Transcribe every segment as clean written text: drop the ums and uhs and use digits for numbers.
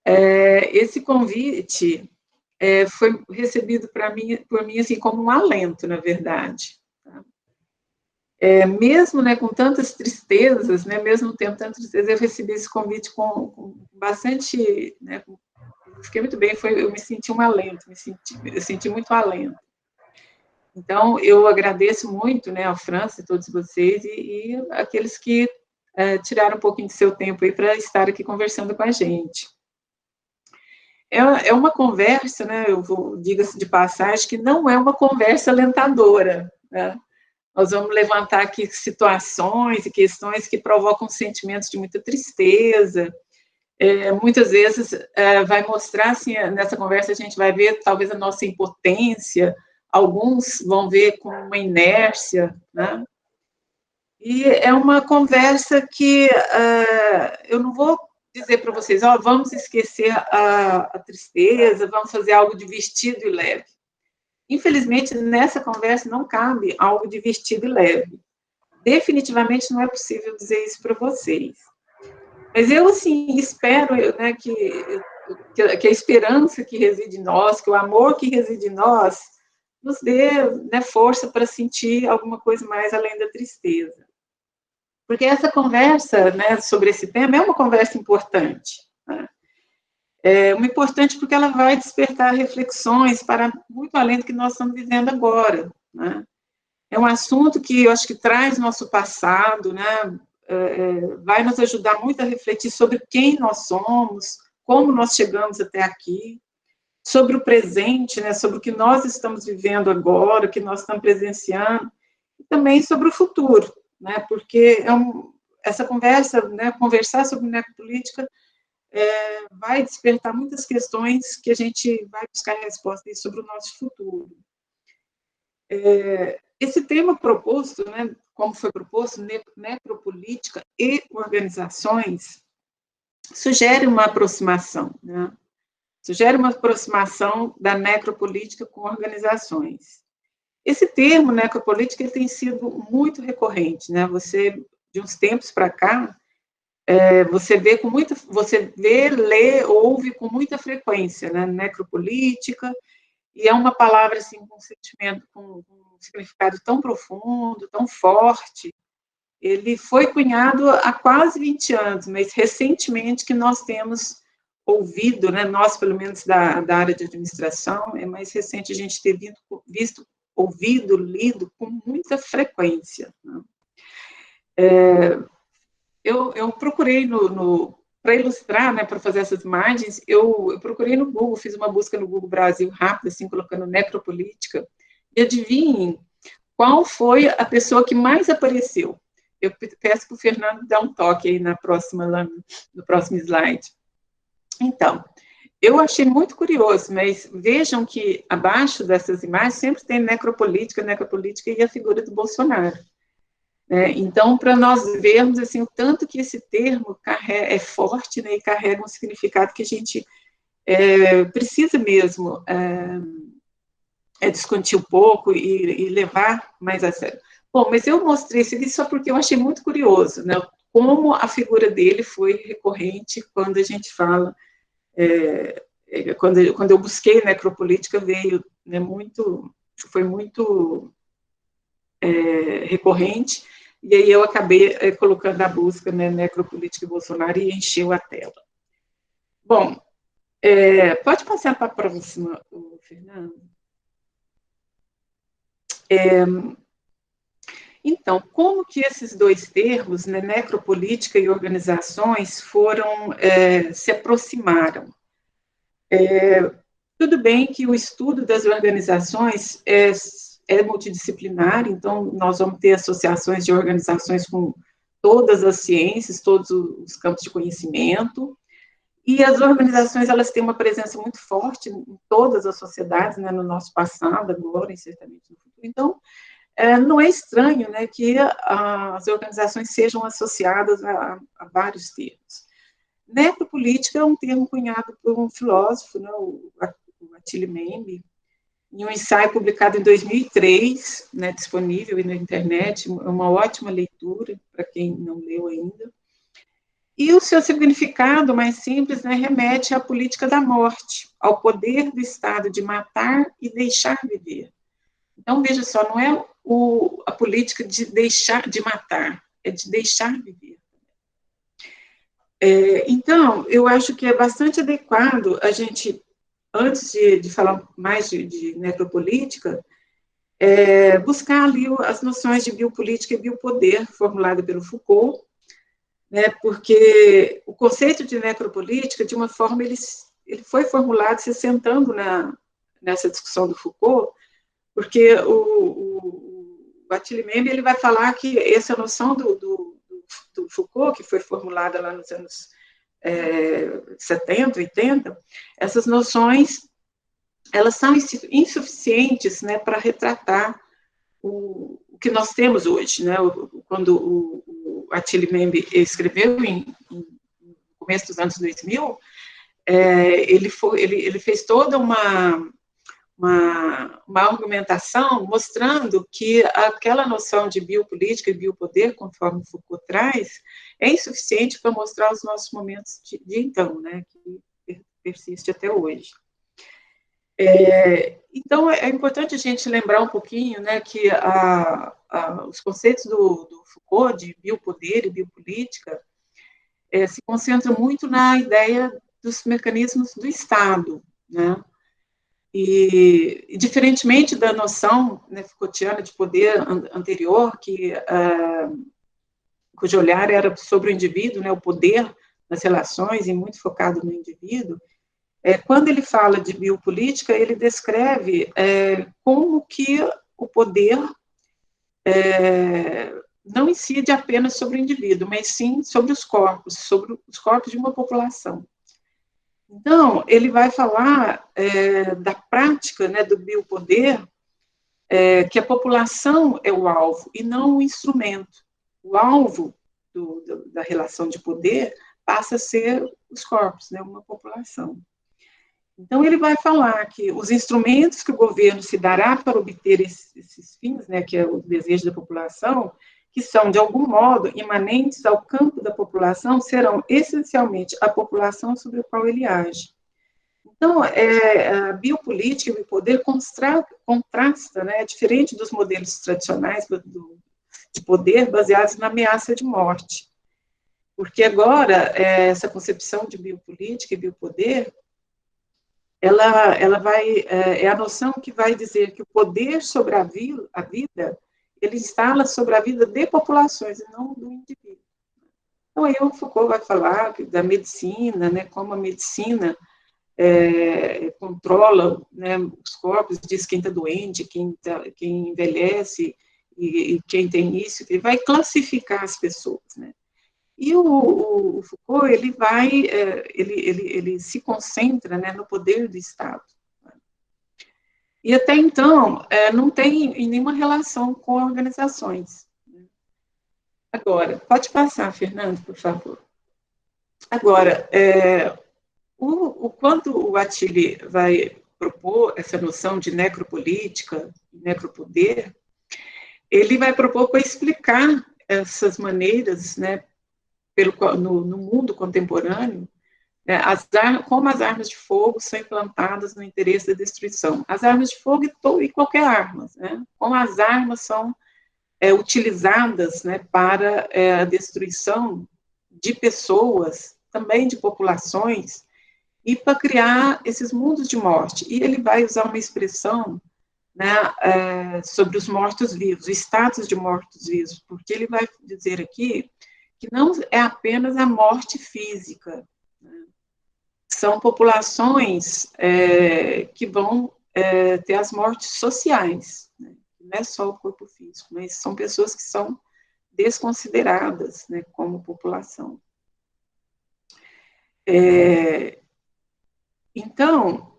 Esse convite foi recebido por mim assim, como um alento, na verdade. Tá? Mesmo, né, com tantas tristezas, né, mesmo tendo tantas tristezas, eu recebi esse convite com bastante, né, fiquei muito bem, eu me senti um alento, eu senti muito alento. Então, eu agradeço muito, né, a França e todos vocês, e aqueles que tiraram um pouquinho de seu tempo aí para estar aqui conversando com a gente. É uma conversa, né, diga-se de passagem, que não é uma conversa alentadora, né? Nós vamos levantar aqui situações e questões que provocam sentimentos de muita tristeza. Muitas vezes vai mostrar, assim, nessa conversa a gente vai ver talvez a nossa impotência, alguns vão ver com uma inércia, né? E é uma conversa que eu não vou dizer para vocês, vamos esquecer a tristeza, vamos fazer algo divertido e leve. Infelizmente, nessa conversa não cabe algo divertido e leve. Definitivamente não é possível dizer isso para vocês. Mas eu, assim, espero, né, que a esperança que reside em nós, que o amor que reside em nós, nos dê, né, força para sentir alguma coisa mais além da tristeza. Porque essa conversa, né, sobre esse tema é uma conversa importante. Né? É uma importante porque ela vai despertar reflexões para muito além do que nós estamos vivendo agora. Né? É um assunto que eu acho que traz nosso passado, né? Vai nos ajudar muito a refletir sobre quem nós somos, como nós chegamos até aqui, sobre o presente, né? Sobre o que nós estamos vivendo agora, o que nós estamos presenciando, e também sobre o futuro, né? Porque essa conversa, né? Conversar sobre necropolítica vai despertar muitas questões que a gente vai buscar respostas sobre o nosso futuro. Esse tema proposto, né, como foi proposto, necropolítica e organizações, sugere uma aproximação, né? Sugere uma aproximação da necropolítica com organizações. Esse termo, necropolítica, ele tem sido muito recorrente, né? De uns tempos para cá, você vê, lê, ouve com muita frequência, né? Necropolítica, e é uma palavra assim com um sentimento, com um significado tão profundo, tão forte. Ele foi cunhado há quase 20 anos, mas recentemente que nós temos ouvido, né, nós pelo menos da área de administração, é mais recente a gente ter visto, ouvido, lido com muita frequência. Né? Eu procurei para ilustrar, né, para fazer essas imagens, eu procurei no Google, fiz uma busca no Google Brasil rápida, assim, colocando necropolítica, e adivinhem qual foi a pessoa que mais apareceu. Eu peço para o Fernando dar um toque aí no próximo slide. Então, eu achei muito curioso, mas vejam que abaixo dessas imagens sempre tem necropolítica e a figura do Bolsonaro. Então, para nós vermos assim, o tanto que esse termo é forte, né, e carrega um significado que a gente precisa mesmo discutir um pouco e levar mais a sério. Bom, mas eu mostrei isso aqui só porque eu achei muito curioso, né, como a figura dele foi recorrente quando a gente fala, quando eu busquei necropolítica, veio, né, foi muito recorrente, e aí eu acabei colocando a busca, né, necropolítica e Bolsonaro, e encheu a tela. Bom, pode passar para a próxima, Fernando? Então, como que esses dois termos, né, necropolítica e organizações, se aproximaram? Tudo bem que o estudo das organizações é multidisciplinar, então nós vamos ter associações de organizações com todas as ciências, todos os campos de conhecimento, e as organizações, elas têm uma presença muito forte em todas as sociedades, né, no nosso passado, agora, e certamente no futuro. Então, não é estranho, né, que as organizações sejam associadas a vários termos. Necropolítica é um termo cunhado por um filósofo, né, o Attila Membe, em um ensaio publicado em 2003, né, disponível na internet, uma ótima leitura para quem não leu ainda. E o seu significado mais simples, né, remete à política da morte, ao poder do Estado de matar e deixar viver. Então, veja só, não é a política de deixar de matar, é de deixar viver. Então, eu acho que é bastante adequado a gente, antes de falar mais de necropolítica, buscar ali as noções de biopolítica e biopoder, formulada pelo Foucault, né, porque o conceito de necropolítica, de uma forma, ele foi formulado se sentando nessa discussão do Foucault, porque o Attila Membe, ele vai falar que essa noção do Foucault, que foi formulada lá nos anos 70, 80, essas noções, elas são insuficientes, né, para retratar o que nós temos hoje, né? Quando o Attila Membe escreveu no começo dos anos 2000, ele fez toda uma argumentação mostrando que aquela noção de biopolítica e biopoder, conforme Foucault traz, é insuficiente para mostrar os nossos momentos de então, né, que persiste até hoje. Então, é importante a gente lembrar um pouquinho, né, que os conceitos do Foucault de biopoder e biopolítica se concentram muito na ideia dos mecanismos do Estado, né? E diferentemente da noção, né, Foucaultiana de poder anterior, cujo olhar era sobre o indivíduo, né, o poder nas relações e muito focado no indivíduo, quando ele fala de biopolítica, ele descreve como que o poder não incide apenas sobre o indivíduo, mas sim sobre os corpos de uma população. Então, ele vai falar da prática, né, do biopoder, que a população é o alvo e não o instrumento. O alvo da relação de poder passa a ser os corpos, né, uma população. Então, ele vai falar que os instrumentos que o governo se dará para obter esses fins, né, que é o desejo da população, que são, de algum modo, imanentes ao campo da população, serão essencialmente a população sobre a qual ele age. Então, a biopolítica e o poder contrasta, né, diferente dos modelos tradicionais de poder baseados na ameaça de morte. Porque agora, essa concepção de biopolítica e biopoder, ela vai, a noção que vai dizer que o poder sobre a vida, ele instala sobre a vida de populações, e não do indivíduo. Então, aí o Foucault vai falar da medicina, né, como a medicina controla, né, os corpos, diz quem está doente, quem envelhece, e quem tem isso, ele vai classificar as pessoas, né. E o Foucault, ele se concentra, né, no poder do Estado. E até então, não tem nenhuma relação com organizações. Agora, pode passar, Fernando, por favor. Agora, quando o Attila vai propor essa noção de necropolítica, necropoder, ele vai propor para explicar essas maneiras, né, no mundo contemporâneo, né, como as armas de fogo são implantadas no interesse da destruição. As armas de fogo e qualquer arma, né, como as armas são utilizadas, né, para a destruição de pessoas, também de populações, e para criar esses mundos de morte. E ele vai usar uma expressão, né, sobre os mortos-vivos, o status de mortos-vivos, porque ele vai dizer aqui que não é apenas a morte física, né? São populações que vão ter as mortes sociais, né? Não é só o corpo físico, mas são pessoas que são desconsideradas, né, como população. Então,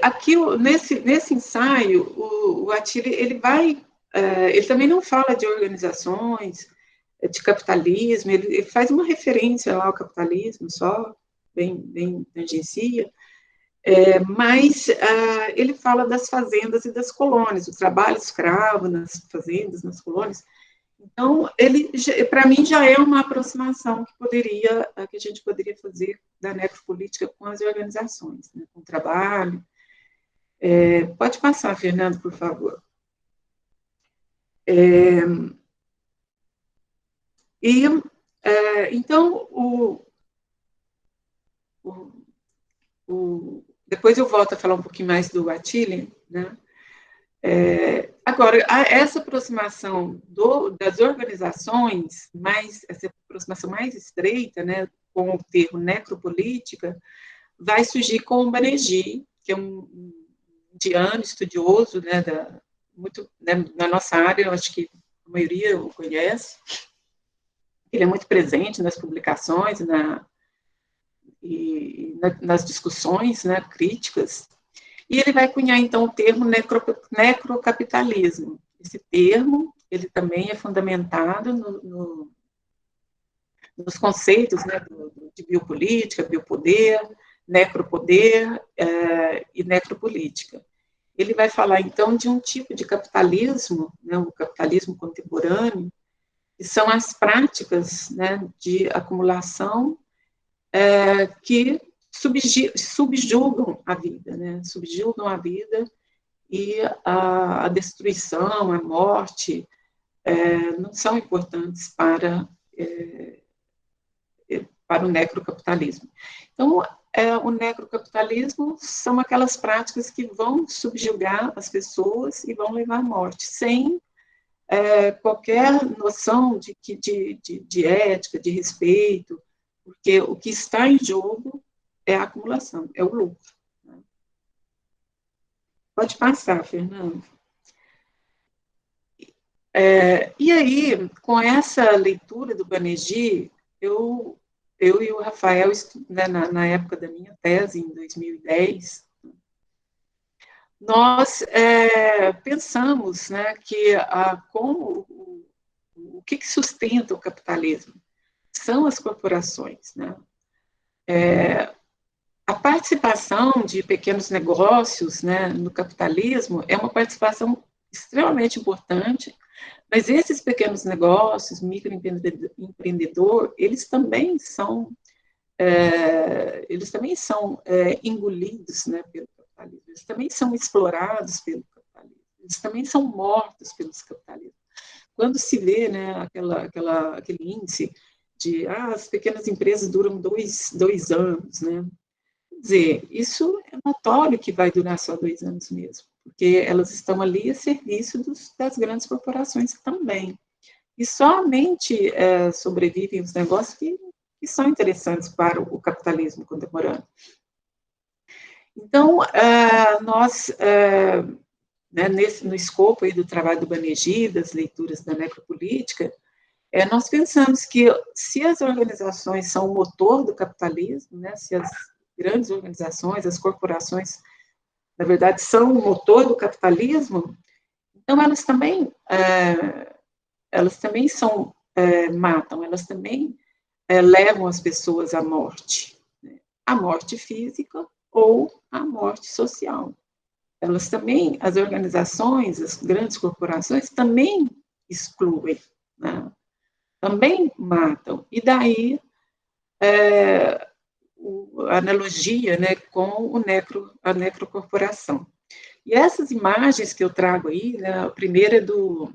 aqui, nesse ensaio, o Attila, ele também não fala de organizações, de capitalismo, ele faz uma referência lá ao capitalismo só, bem tangencia, mas ele fala das fazendas e das colônias, o trabalho escravo nas fazendas, nas colônias. Então, ele, para mim, já é uma aproximação que a gente poderia fazer da necropolítica com as organizações, né, com o trabalho. Pode passar, Fernando, por favor. Então, depois eu volto a falar um pouquinho mais do Attili, né? Agora, essa aproximação das organizações, essa aproximação mais estreita, né, com o termo necropolítica, vai surgir com o Banerjee, que é um indiano estudioso, né, muito, né, na nossa área, eu acho que a maioria o conhece. Ele é muito presente nas publicações nas discussões, né, críticas. E ele vai cunhar, então, o termo necrocapitalismo. Esse termo, ele também é fundamentado nos conceitos, né, de biopolítica, biopoder, necropoder e necropolítica. Ele vai falar, então, de um tipo de capitalismo, né, o capitalismo contemporâneo, que são as práticas, né, de acumulação que subjugam a vida, né? Subjugam a vida e a destruição, a morte, não são importantes para o necrocapitalismo. Então, o necrocapitalismo são aquelas práticas que vão subjugar as pessoas e vão levar à morte, sem qualquer noção de ética, de respeito, porque o que está em jogo é a acumulação, é o lucro. Pode passar, Fernando. E aí, com essa leitura do Banerjee, eu e o Rafael, né, na época da minha tese, em 2010, nós pensamos, né, que o que sustenta o capitalismo são as corporações, né? A participação de pequenos negócios, né, no capitalismo é uma participação extremamente importante, mas esses pequenos negócios, microempreendedor, eles também são engolidos, né, pelo capitalismo, eles também são explorados pelo capitalismo, eles também são mortos pelos capitalismos. Quando se vê, né, aquele índice de as pequenas empresas duram dois anos, né? Quer dizer, isso é notório que vai durar só 2 anos mesmo, porque elas estão ali a serviço das grandes corporações também. E somente sobrevivem os negócios que são interessantes para o capitalismo contemporâneo. Então, nós, né, no escopo aí do trabalho do Banerjee, das leituras da necropolítica, nós pensamos que se as organizações são o motor do capitalismo, né, se as grandes organizações, as corporações, na verdade, são o motor do capitalismo, então elas também matam, elas também levam as pessoas à morte, né? A morte física ou a morte social. Elas também, as organizações, as grandes corporações também excluem, né? Também matam. E daí a analogia, né, com a necrocorporação. E essas imagens que eu trago aí, né, a primeira é do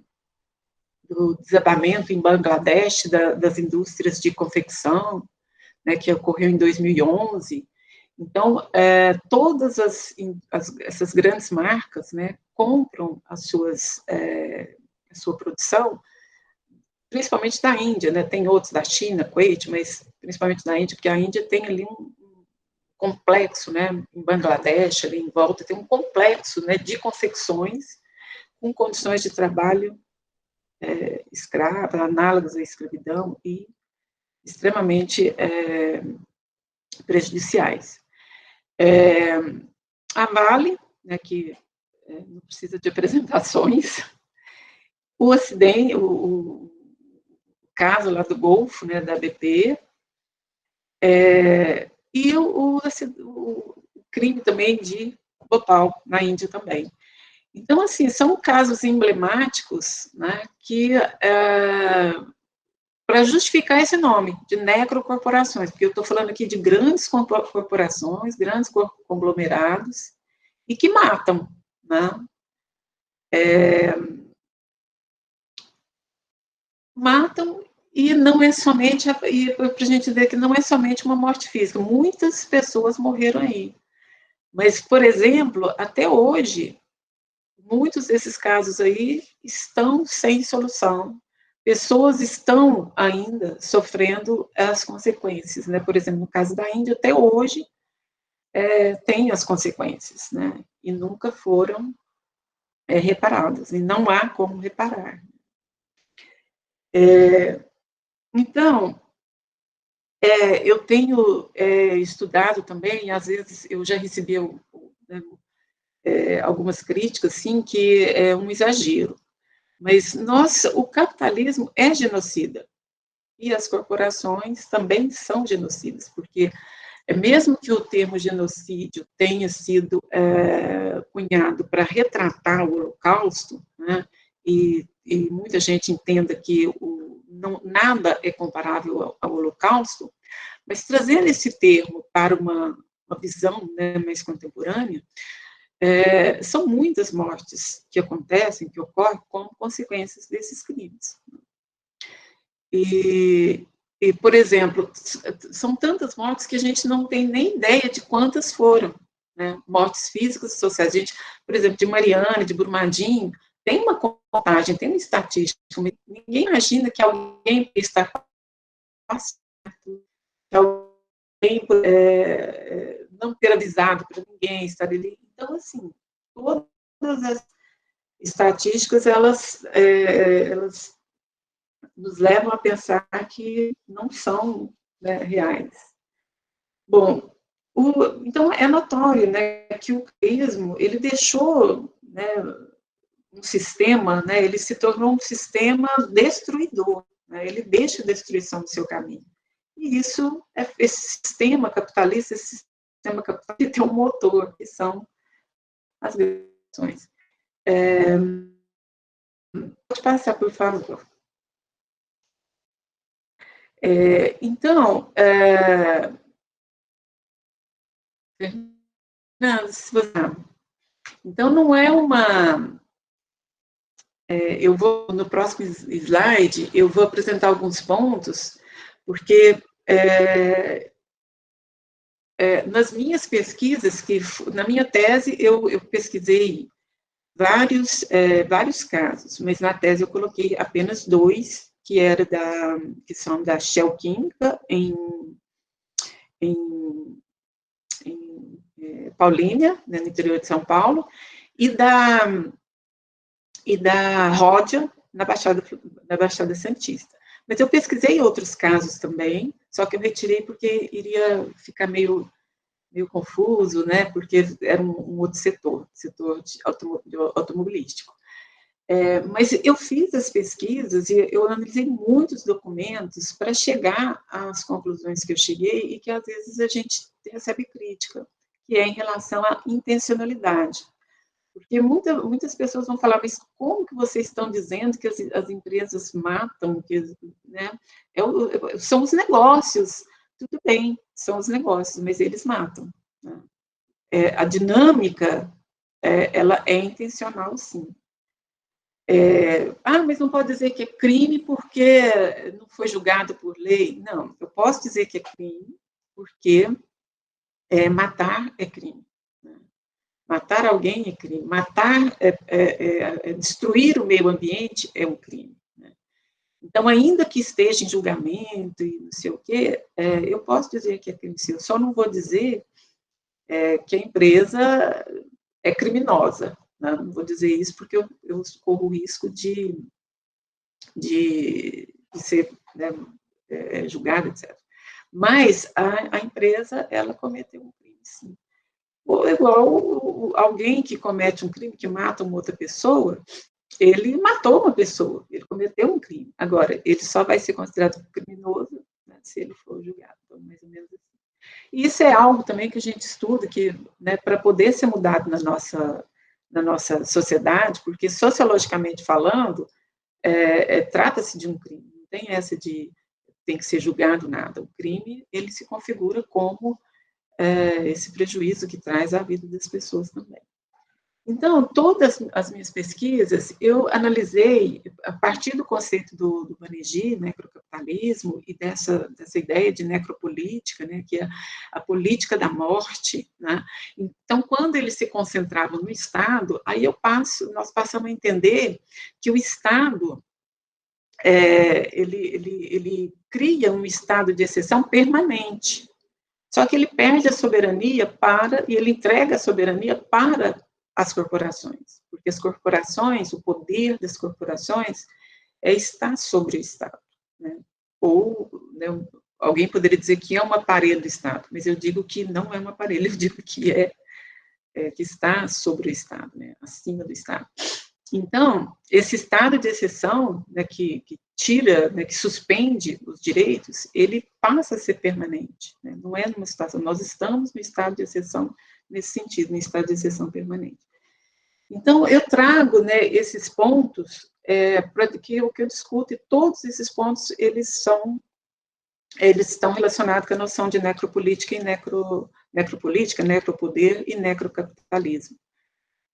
desabamento em Bangladesh das indústrias de confecção, né, que ocorreu em 2011. Então, todas essas grandes marcas, né, compram a sua produção, principalmente da Índia, né, tem outros da China, Kuwait, mas principalmente da Índia, porque a Índia tem ali um complexo, né, em Bangladesh, ali em volta, tem um complexo, né, de confecções com condições de trabalho escrava, análogas à escravidão e extremamente prejudiciais. A Vale, né, que não precisa de apresentações, o acidente, o caso lá do Golfo, né, da BP, e o crime também de Bhopal, na Índia também. Então, assim, são casos emblemáticos, né, que para justificar esse nome, de necrocorporações, porque eu estou falando aqui de grandes corporações, grandes conglomerados, e que matam, né? Matam, e não é somente, e para a gente ver que não é somente uma morte física, muitas pessoas morreram aí. Mas, por exemplo, até hoje, muitos desses casos aí estão sem solução. Pessoas estão ainda sofrendo as consequências, né? Por exemplo, no caso da Índia, até hoje, tem as consequências, né? E nunca foram reparadas, e não há como reparar. Então, eu tenho estudado também, às vezes eu já recebi né, algumas críticas, sim, que é um exagero. Mas, nossa, o capitalismo é genocida. E as corporações também são genocidas, porque mesmo que o termo genocídio tenha sido cunhado para retratar o Holocausto, né, e muita gente entenda que nada é comparável ao Holocausto, mas trazendo esse termo para uma visão, né, mais contemporânea, são muitas mortes que acontecem, que ocorrem como consequências desses crimes. E, por exemplo, são tantas mortes que a gente não tem nem ideia de quantas foram, né? Mortes físicas e sociais. A gente, por exemplo, de Mariana, de Brumadinho, tem uma contagem, tem uma estatística. Ninguém imagina que alguém está passando, que alguém não ter avisado para ninguém estar ali. Então, assim, todas as estatísticas, elas nos levam a pensar que não são, né, reais. Bom, então é notório, né, que o cristianismo, ele deixou, né, um sistema, né, ele se tornou um sistema destruidor, né, ele deixa a destruição do seu caminho. E isso, esse sistema capitalista tem um motor, que são as gerações. Pode passar, por favor. Então, então não é uma... eu vou, no próximo slide, eu vou apresentar alguns pontos, porque nas minhas pesquisas, na minha tese, eu pesquisei vários casos, mas na tese eu coloquei apenas 2, que são da Shell Química, em Paulínia, né, no interior de São Paulo, e da Ródia, na Baixada Santista. Mas eu pesquisei outros casos também, só que eu retirei porque iria ficar meio confuso, né, porque era um outro setor automobilístico. Mas eu fiz as pesquisas e eu analisei muitos documentos para chegar às conclusões que eu cheguei e que às vezes a gente recebe crítica, que é em relação à intencionalidade. Porque muitas pessoas vão falar, mas como que vocês estão dizendo que as empresas matam? Né? São os negócios. Tudo bem, são os negócios, mas eles matam. Né? A dinâmica, ela é intencional, sim. Mas não pode dizer que é crime porque não foi julgado por lei. Não, eu posso dizer que é crime porque matar é crime. Né? Matar alguém é crime. Matar, destruir o meio ambiente é um crime. Né? Então, ainda que esteja em julgamento e não sei o quê, eu posso dizer que é crime. Eu só não vou dizer que a empresa é criminosa. Né? Não vou dizer isso porque eu corro o risco de ser, né, julgada, etc. Mas a empresa, ela cometeu um crime, sim. Ou igual alguém que comete um crime, que mata uma outra pessoa, ele matou uma pessoa, ele cometeu um crime. Agora, ele só vai ser considerado criminoso, né, se ele for julgado. Então, mais ou menos assim. E isso é algo também que a gente estuda, que, né, para poder ser mudado na na nossa sociedade, porque sociologicamente falando, trata-se de um crime, não tem essa de tem que ser julgado nada. O crime, ele se configura como esse prejuízo que traz à vida das pessoas também. Então, todas as minhas pesquisas, eu analisei, a partir do conceito do Banerjee, necrocapitalismo, e dessa ideia de necropolítica, né, que é a política da morte, né? Então, quando eles se concentravam no Estado, aí nós passamos a entender que o Estado, ele cria um estado de exceção permanente, só que ele perde a soberania e ele entrega a soberania para as corporações, porque as corporações, o poder das corporações está sobre o Estado, né? Ou, né, alguém poderia dizer que é um aparelho do Estado, mas eu digo que não é um aparelho, eu digo que que está sobre o Estado, né, acima do Estado. Então, esse estado de exceção, né, que tira, né, que suspende os direitos, ele passa a ser permanente, né? Não é numa situação, nós estamos no estado de exceção nesse sentido, no estado de exceção permanente. Então, eu trago, né, esses pontos para que eu discuto, e todos esses pontos, eles estão relacionados com a noção de necropolítica e necropolítica, necropoder e necrocapitalismo.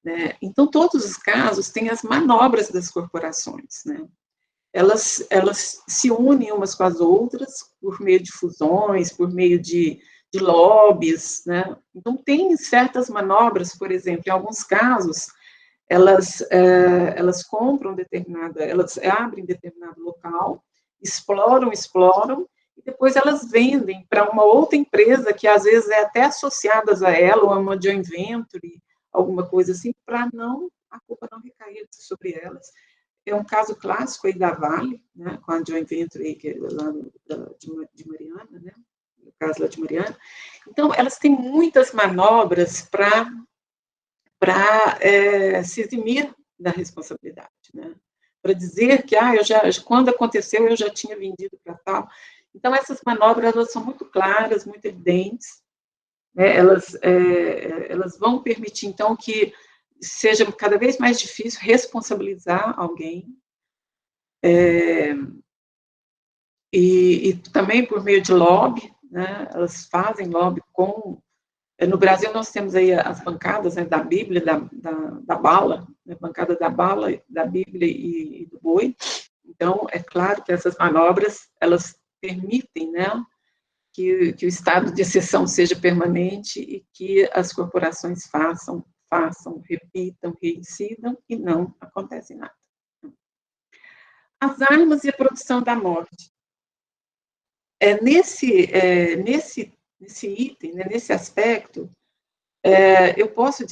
Né? Então, todos os casos têm as manobras das corporações, né? Elas se unem umas com as outras por meio de fusões, por meio de lobbies, né? Então, tem certas manobras, por exemplo, em alguns casos, elas compram elas abrem determinado local, exploram, e depois elas vendem para uma outra empresa que às vezes é até associada a ela, ou a uma joint venture, alguma coisa assim, para a culpa não recair sobre elas. É um caso clássico aí da Vale, né, com a joint venture aí, que é lá de Mariana, né, no caso lá de Mariana. Então, elas têm muitas manobras para se eximir da responsabilidade, né, para dizer que, quando aconteceu, eu já tinha vendido para tal. Então, essas manobras, elas são muito claras, muito evidentes, né, elas vão permitir, então, que seja cada vez mais difícil responsabilizar alguém, e também por meio de lobby, né, elas fazem lobby no Brasil nós temos aí as bancadas, né, da Bíblia, da bala, né, bancada da bala, da Bíblia e do boi. Então, é claro que essas manobras, elas permitem, né, que o estado de exceção seja permanente e que as corporações façam, repitam, reincidam e não acontece nada. As armas e a produção da morte. Nesse item, né, nesse aspecto, eu posso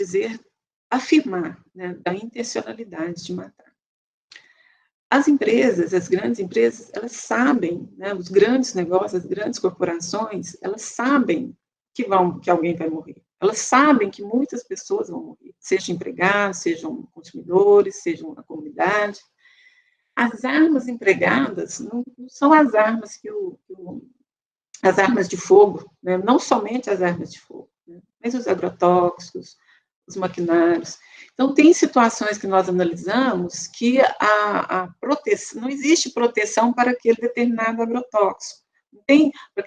afirmar, né, da intencionalidade de matar. As grandes empresas, elas sabem, né, os grandes negócios, as grandes corporações, elas sabem que alguém vai morrer. Elas sabem que muitas pessoas vão morrer, sejam empregados, sejam consumidores, sejam a comunidade. As armas empregadas não são as armas as armas de fogo, né? Não somente as armas de fogo, né? Mas os agrotóxicos, os maquinários. Então, tem situações que nós analisamos que a proteção, não existe proteção para aquele determinado agrotóxico.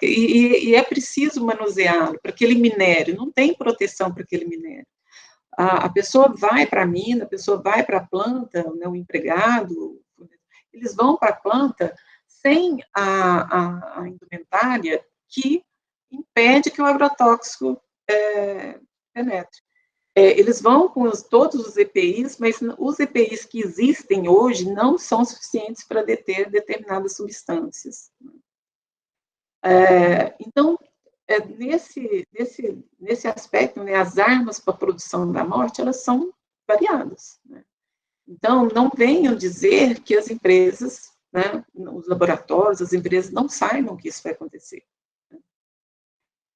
E é preciso manuseá-lo para aquele minério, não tem proteção para aquele minério. A pessoa vai para a mina, a pessoa vai para a planta, né, o empregado, eles vão para a planta sem a indumentária que impede que o agrotóxico penetre. Eles vão com todos os EPIs, mas os EPIs que existem hoje não são suficientes para deter determinadas substâncias. Então, nesse aspecto, né, as armas para a produção da morte, elas são variadas, né? Então, não venham dizer que as empresas, né, os laboratórios, as empresas não saibam que isso vai acontecer.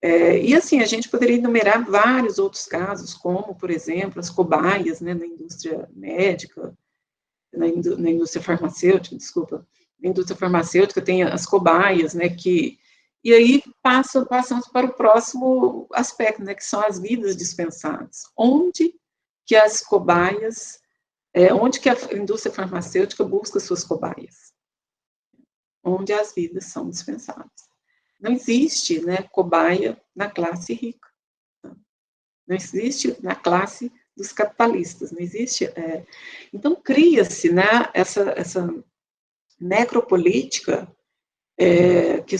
E assim, a gente poderia enumerar vários outros casos, como, por exemplo, as cobaias, né, na indústria médica, na indústria farmacêutica, desculpa, na indústria farmacêutica tem as cobaias, né, e aí passamos para o próximo aspecto, né, que são as vidas dispensadas, onde que as cobaias, onde que a indústria farmacêutica busca suas cobaias? Onde as vidas são dispensadas. Não existe, né, cobaia na classe rica. Não existe na classe dos capitalistas, não existe. Então, cria-se, né, essa necropolítica que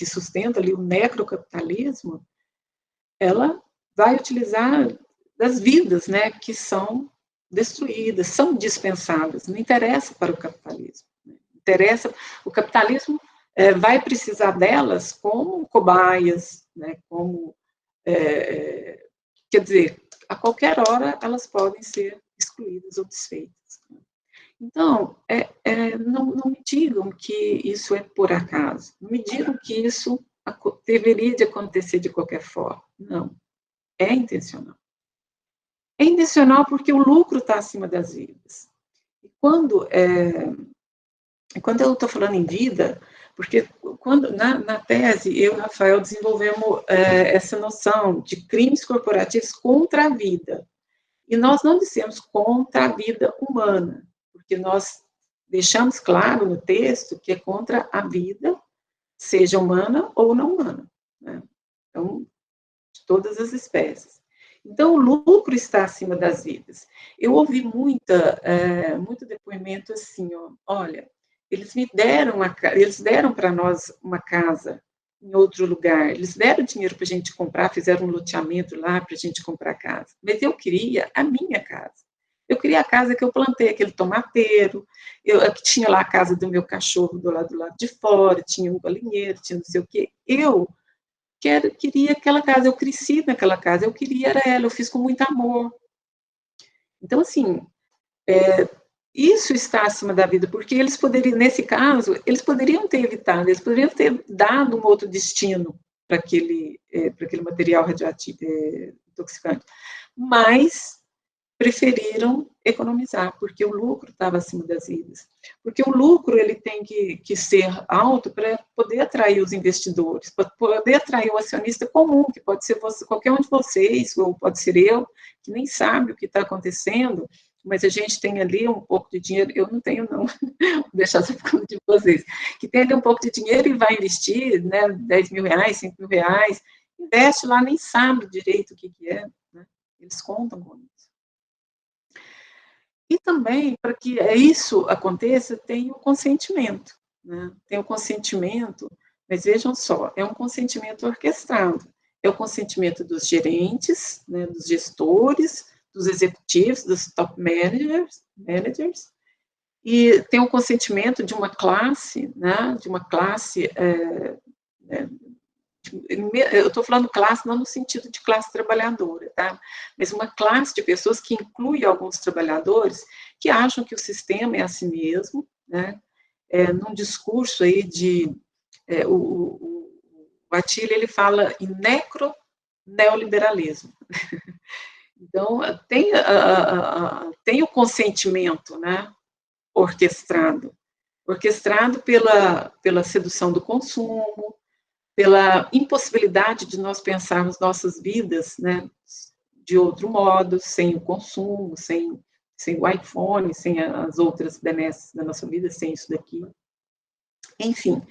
sustenta ali o necrocapitalismo, ela vai utilizar das vidas, né, que são destruídas, são dispensadas, não interessa para o capitalismo. Né? Interessa, o capitalismo vai precisar delas como cobaias, né, como, quer dizer, a qualquer hora elas podem ser excluídas ou desfeitas. Então, não me digam que isso é por acaso, não me digam que isso deveria de acontecer de qualquer forma. Não, é intencional. É intencional porque o lucro está acima das vidas. E quando eu estou falando em vida, porque quando na tese eu e o Rafael desenvolvemos essa noção de crimes corporativos contra a vida. E nós não dissemos contra a vida humana, porque nós deixamos claro no texto que é contra a vida, seja humana ou não humana, né? Então, de todas as espécies. Então, o lucro está acima das vidas. Eu ouvi muito depoimento assim, olha, eles deram para nós uma casa em outro lugar, eles deram dinheiro para a gente comprar, fizeram um loteamento lá para a gente comprar casa, mas eu queria a minha casa. Eu queria a casa que eu plantei, aquele tomateiro, que tinha lá a casa do meu cachorro do lado de fora, tinha um galinheiro, tinha não sei o quê. Eu queria aquela casa, eu cresci naquela casa, eu queria era ela, eu fiz com muito amor. Então, assim, isso está acima da vida, porque eles poderiam, nesse caso, eles poderiam ter evitado, eles poderiam ter dado um outro destino para aquele material radioativo, intoxicante, mas preferiram economizar, porque o lucro estava acima das vidas. Porque o lucro ele tem que ser alto para poder atrair os investidores, para poder atrair o acionista comum, que pode ser você, qualquer um de vocês, ou pode ser eu, que nem sabe o que está acontecendo, mas a gente tem ali um pouco de dinheiro, eu não tenho não, vou deixar só por conta de vocês, que tem ali um pouco de dinheiro e vai investir, né, 10 mil reais, 5 mil reais, investe lá, nem sabe direito o que é, né? Eles contam com isso. E também, para que isso aconteça, tem o consentimento, né? Tem o consentimento, mas vejam só, é um consentimento orquestrado, é o consentimento dos gerentes, né, dos gestores, dos executivos, dos top managers, e tem o consentimento de uma classe, né, eu estou falando classe não no sentido de classe trabalhadora, tá? Mas uma classe de pessoas que inclui alguns trabalhadores que acham que o sistema é assim mesmo, né? Num discurso aí o Attila, ele fala em necro-neoliberalismo. Então, tem o consentimento, né, orquestrado pela sedução do consumo, pela impossibilidade de nós pensarmos nossas vidas, né, de outro modo, sem o consumo, sem o iPhone, sem as outras benesses da nossa vida, sem isso daqui. Enfim,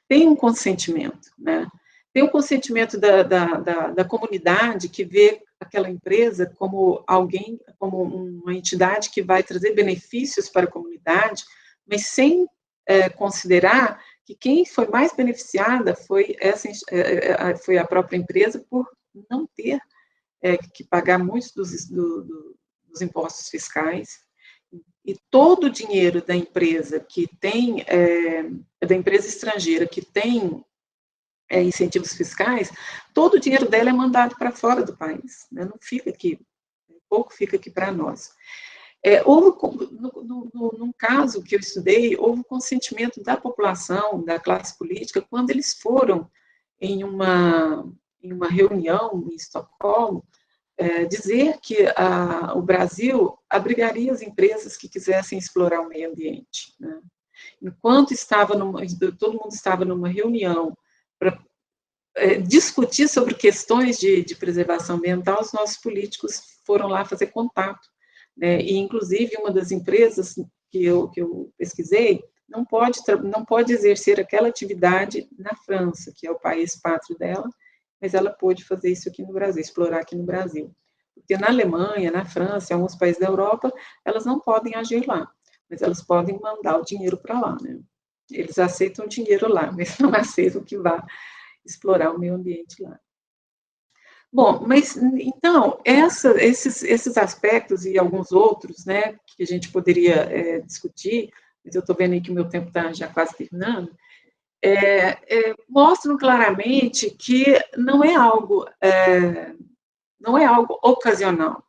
tem um consentimento, né? Tem o consentimento da comunidade que vê aquela empresa como alguém, como uma entidade que vai trazer benefícios para a comunidade, mas sem considerar que quem foi mais beneficiada foi a própria empresa por não ter que pagar muitos dos impostos fiscais. E todo o dinheiro da empresa da empresa estrangeira que tem incentivos fiscais, todo o dinheiro dela é mandado para fora do país, né? Não fica aqui, pouco fica aqui para nós. Num caso que eu estudei, houve consentimento da população, da classe política, quando eles foram em uma reunião em Estocolmo, dizer que o Brasil abrigaria as empresas que quisessem explorar o meio ambiente, né? Enquanto todo mundo estava numa reunião para discutir sobre questões de preservação ambiental, os nossos políticos foram lá fazer contato, né? E, inclusive, uma das empresas que eu pesquisei não pode exercer aquela atividade na França, que é o país pátrio dela, mas ela pôde fazer isso aqui no Brasil, explorar aqui no Brasil. Porque na Alemanha, na França, em alguns países da Europa, elas não podem agir lá, mas elas podem mandar o dinheiro para lá, né? Eles aceitam o dinheiro lá, mas não aceitam que vá explorar o meio ambiente lá. Bom, mas então, esses aspectos e alguns outros, né, que a gente poderia discutir, mas eu estou vendo aí que o meu tempo está já quase terminando, mostram claramente que não é algo ocasional,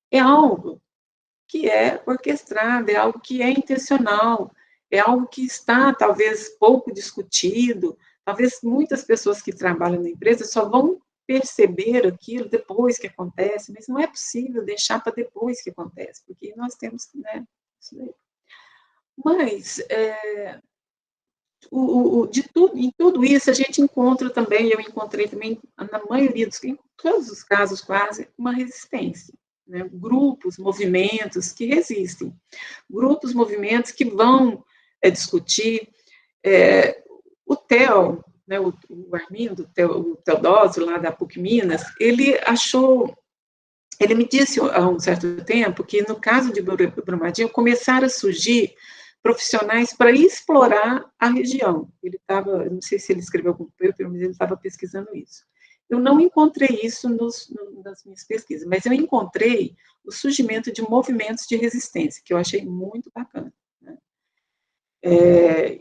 é algo que é orquestrado, é algo que é intencional, é algo que está talvez pouco discutido, talvez muitas pessoas que trabalham na empresa só vão perceber aquilo depois que acontece, mas não é possível deixar para depois que acontece, porque nós temos, né, isso daí. Mas, em tudo isso, a gente encontra também, eu encontrei também, na maioria em todos os casos quase, uma resistência. Né? Grupos, movimentos que resistem. Grupos, movimentos que vão discutir. O Theo, né, o Armindo, o Teodósio, lá da PUC Minas, ele me disse há um certo tempo que, no caso de Brumadinho, começaram a surgir profissionais para explorar a região. Ele estava, não sei se ele escreveu algum paper, mas ele estava pesquisando isso. Eu não encontrei isso nas minhas pesquisas, mas eu encontrei o surgimento de movimentos de resistência, que eu achei muito bacana. Né?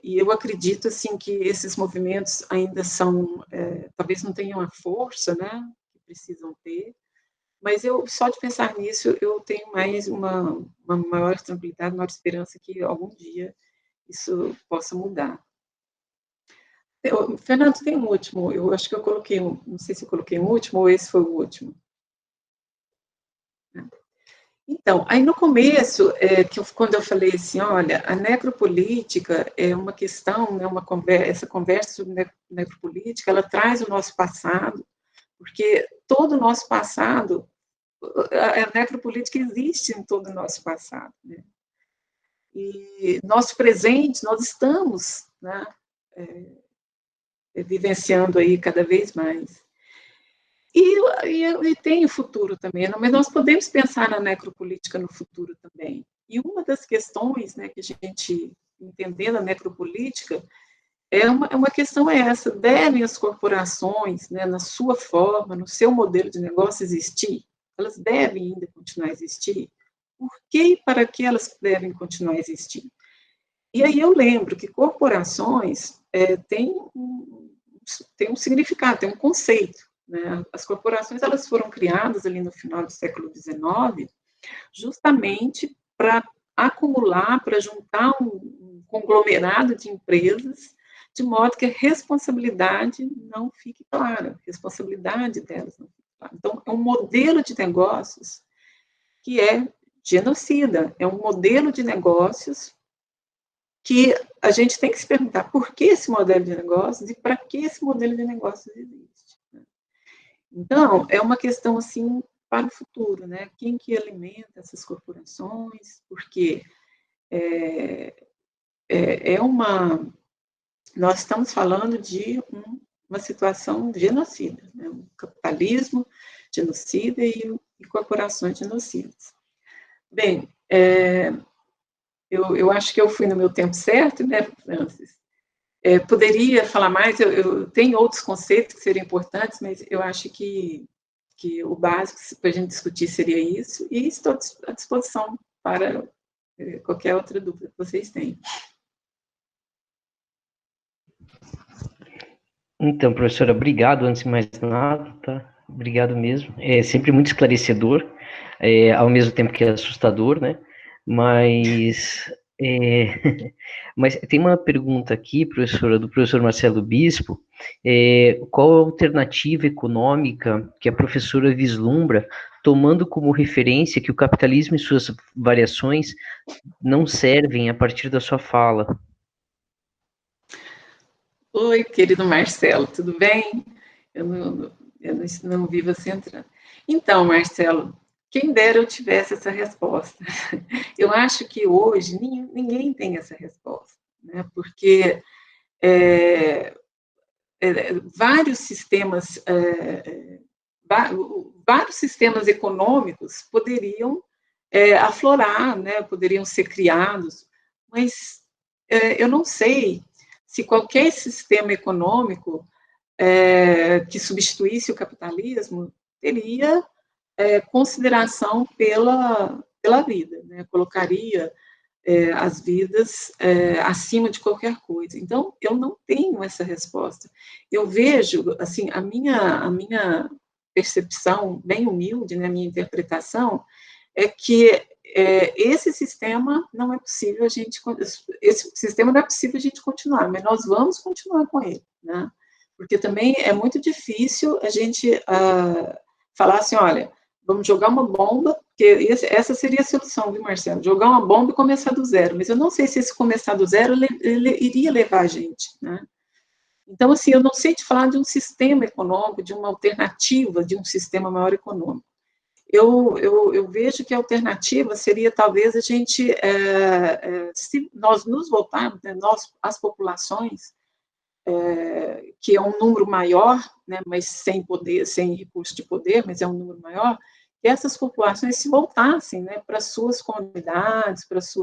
E eu acredito, assim, que esses movimentos ainda são, talvez não tenham a força, né, que precisam ter, mas só de pensar nisso, eu tenho mais uma maior tranquilidade, maior esperança que algum dia isso possa mudar. Fernando, tem um último, eu acho que eu coloquei, não sei se eu coloquei um último ou esse foi o último. Então, aí no começo, quando eu falei assim, olha, a necropolítica é uma questão, né, essa conversa sobre necropolítica, ela traz o nosso passado, porque todo o nosso passado, a necropolítica existe em todo o nosso passado, né? E nosso presente, nós estamos, né, vivenciando aí cada vez mais. E tem o futuro também, mas nós podemos pensar na necropolítica no futuro também. E uma das questões, né, que a gente, entendendo a necropolítica, uma questão essa, devem as corporações, né, na sua forma, no seu modelo de negócio existir? Elas devem ainda continuar a existir? Por que e para que elas devem continuar a existir? E aí eu lembro que corporações têm um significado, tem um conceito. Né? As corporações elas foram criadas ali no final do século XIX justamente para acumular, para juntar um conglomerado de empresas, de modo que a responsabilidade não fique clara, a responsabilidade delas não fique clara. Então, é um modelo de negócios que é genocida, é um modelo de negócios que a gente tem que se perguntar por que esse modelo de negócios e para que esse modelo de negócios existe. Né? Então, é uma questão, assim, para o futuro, né? Quem que alimenta essas corporações? Porque nós estamos falando de uma situação genocida, né? Um capitalismo genocida e corporações genocidas. Bem, eu acho que eu fui no meu tempo certo, né, Francis? Poderia falar mais, eu tenho outros conceitos que seriam importantes, mas eu acho que o básico para a gente discutir seria isso, e estou à disposição para qualquer outra dúvida que vocês tenham. Então, professora, obrigado, antes de mais nada, tá? Obrigado mesmo. É sempre muito esclarecedor, ao mesmo tempo que é assustador, né? Mas, mas tem uma pergunta aqui, professora, do professor Marcelo Bispo, qual a alternativa econômica que a professora vislumbra, tomando como referência que o capitalismo e suas variações não servem a partir da sua fala? Oi, querido Marcelo, tudo bem? não vivo centrando. Então, Marcelo, quem dera eu tivesse essa resposta. Eu acho que hoje ninguém tem essa resposta, né? Porque vários sistemas econômicos poderiam aflorar, né? Poderiam ser criados, mas eu não sei se qualquer sistema econômico que substituísse o capitalismo teria consideração pela vida, né? Colocaria as vidas acima de qualquer coisa. Então, eu não tenho essa resposta. Eu vejo, assim, a minha percepção bem humilde, né, a minha interpretação, é que esse sistema não é possível a gente continuar, mas nós vamos continuar com ele, né? Porque também é muito difícil a gente falar assim, olha, vamos jogar uma bomba, porque essa seria a solução, viu, Marcelo? Jogar uma bomba e começar do zero. Mas eu não sei se esse começar do zero ele iria levar a gente, né? Então, assim, eu não sei te falar de um sistema econômico, de uma alternativa de um sistema maior econômico. Eu vejo que a alternativa seria talvez a gente, se nós nos voltarmos, né, nós, as populações, que é um número maior, né, mas sem poder, sem recurso de poder, mas é um número maior, que essas populações se voltassem, né, para suas comunidades, para os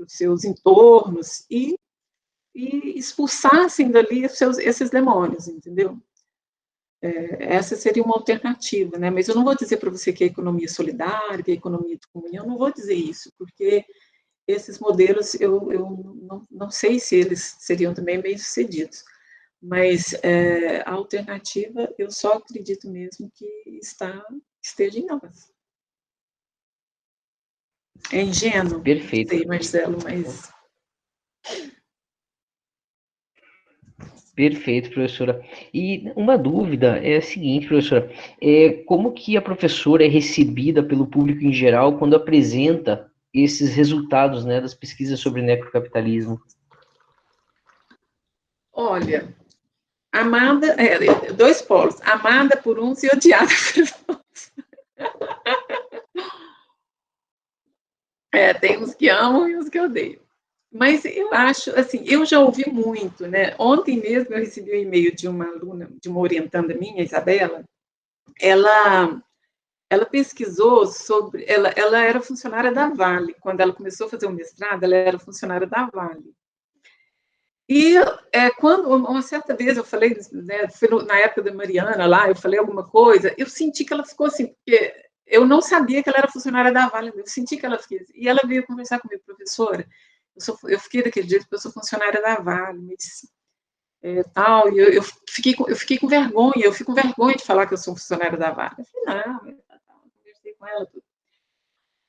seus entornos e expulsassem dali esses demônios, entendeu? Essa seria uma alternativa, né? Mas eu não vou dizer para você que é economia solidária, que é economia de comunhão, eu não vou dizer isso, porque esses modelos eu não sei se eles seriam também bem-sucedidos. Mas a alternativa, eu só acredito mesmo que esteja em nós. É ingênuo? Perfeito. Não sei, Marcelo, mas... Perfeito, professora. E uma dúvida é a seguinte, professora, como que a professora é recebida pelo público em geral quando apresenta esses resultados, né, das pesquisas sobre necrocapitalismo? Olha, amada, dois polos, amada por uns e odiada por outros. Tem uns que amam e uns que odeiam. Mas eu acho, assim, eu já ouvi muito, né? Ontem mesmo eu recebi um e-mail de uma aluna, de uma orientanda minha, Isabela. Ela pesquisou sobre, ela era funcionária da Vale. Quando ela começou a fazer o mestrado, ela era funcionária da Vale. E quando, uma certa vez eu falei, né, na época da Mariana lá, eu falei alguma coisa, eu senti que ela ficou assim, porque eu não sabia que ela era funcionária da Vale, eu senti que ela fez. E ela veio conversar comigo, professora, eu fiquei daquele jeito, porque eu sou funcionária da Vale, mas tal, e eu fiquei com vergonha, eu fico com vergonha de falar que eu sou funcionária da Vale. Eu falei, não, eu conversei com ela, tudo.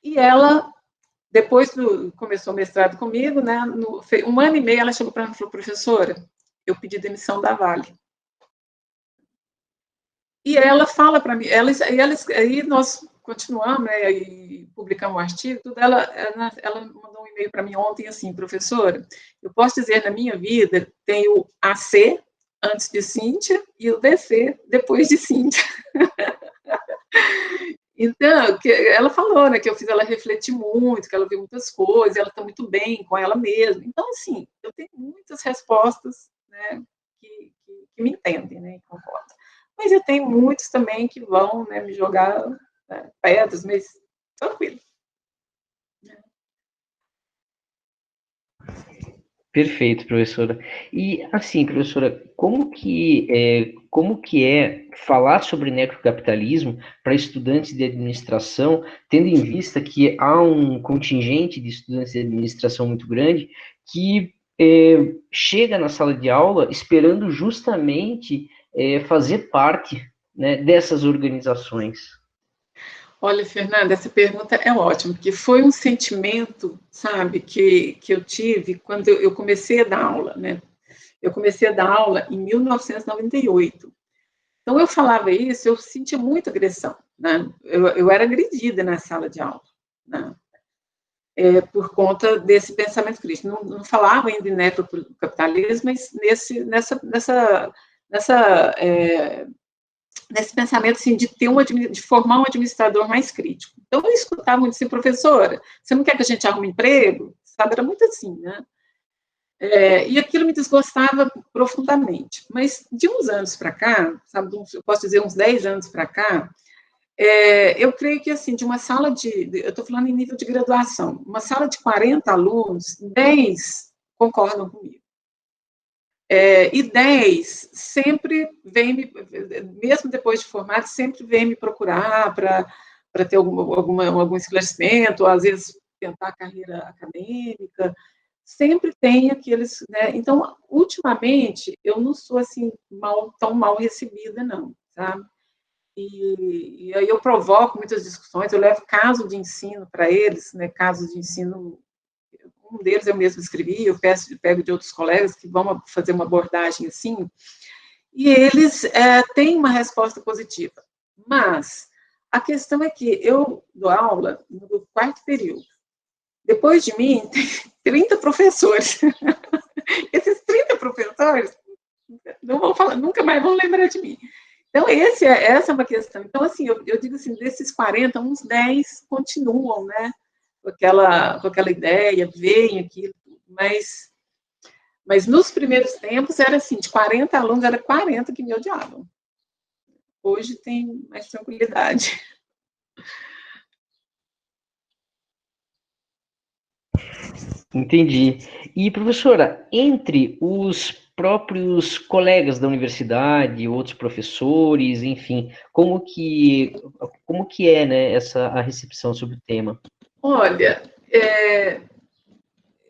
E ela, depois começou o mestrado comigo, né, um ano e meio, ela chegou para mim e falou, professora, eu pedi demissão da Vale. E ela fala para mim, aí nós continuamos, né, e publicamos um artigo, tudo, ela mandou um e-mail para mim ontem, assim, professora, eu posso dizer, na minha vida, tem o AC antes de Cíntia e o DC depois de Cíntia. Então, ela falou, né, que eu fiz ela refletir muito, que ela viu muitas coisas, ela está muito bem com ela mesma. Então, assim, eu tenho muitas respostas, né, que me entendem, né, e concordam. Mas eu tenho muitos também que vão, né, me jogar, né, pedras, mas tranquilo. Perfeito, professora. E assim, professora, como que é falar sobre necrocapitalismo para estudantes de administração, tendo em vista que há um contingente de estudantes de administração muito grande que chega na sala de aula esperando justamente fazer parte, né, dessas organizações? Olha, Fernanda, essa pergunta é ótima, porque foi um sentimento, sabe, que eu tive quando eu comecei a dar aula, né? Eu comecei a dar aula em 1998. Então, eu falava isso, eu sentia muita agressão, né? Eu era agredida na sala de aula, né? Por conta desse pensamento crítico. Não falava ainda em necrocapitalismo, mas nesse pensamento assim, de formar um administrador mais crítico. Então, eu escutava muito assim, professora, você não quer que a gente arrume emprego? Sabe, era muito assim, né? E aquilo me desgostava profundamente. Mas de uns anos para cá, sabe, eu posso dizer uns 10 anos para cá, eu creio que, assim, de uma sala eu estou falando em nível de graduação, uma sala de 40 alunos, 10 concordam comigo. E 10 sempre vem, mesmo depois de formado, sempre vem me procurar para ter algum esclarecimento, ou às vezes tentar a carreira acadêmica, sempre tem aqueles, né? Então, ultimamente, eu não sou assim tão mal recebida, não, sabe? E aí eu provoco muitas discussões, eu levo caso de ensino para eles, né? Casos de ensino, um deles eu mesmo escrevi, eu pego de outros colegas que vão fazer uma abordagem assim, e eles têm uma resposta positiva. Mas a questão é que eu dou aula no quarto período. Depois de mim, tem 30 professores. Esses 30 professores não vão falar, nunca mais vão lembrar de mim. Então, essa é uma questão. Então, assim, eu digo assim, desses 40, uns 10 continuam, né, com aquela ideia, veem aquilo, mas nos primeiros tempos era assim, de 40 alunos, era 40 que me odiavam. Hoje tem mais tranquilidade. Entendi. E, professora, entre os próprios colegas da universidade, outros professores, enfim, como que é, né, a recepção sobre o tema? Olha,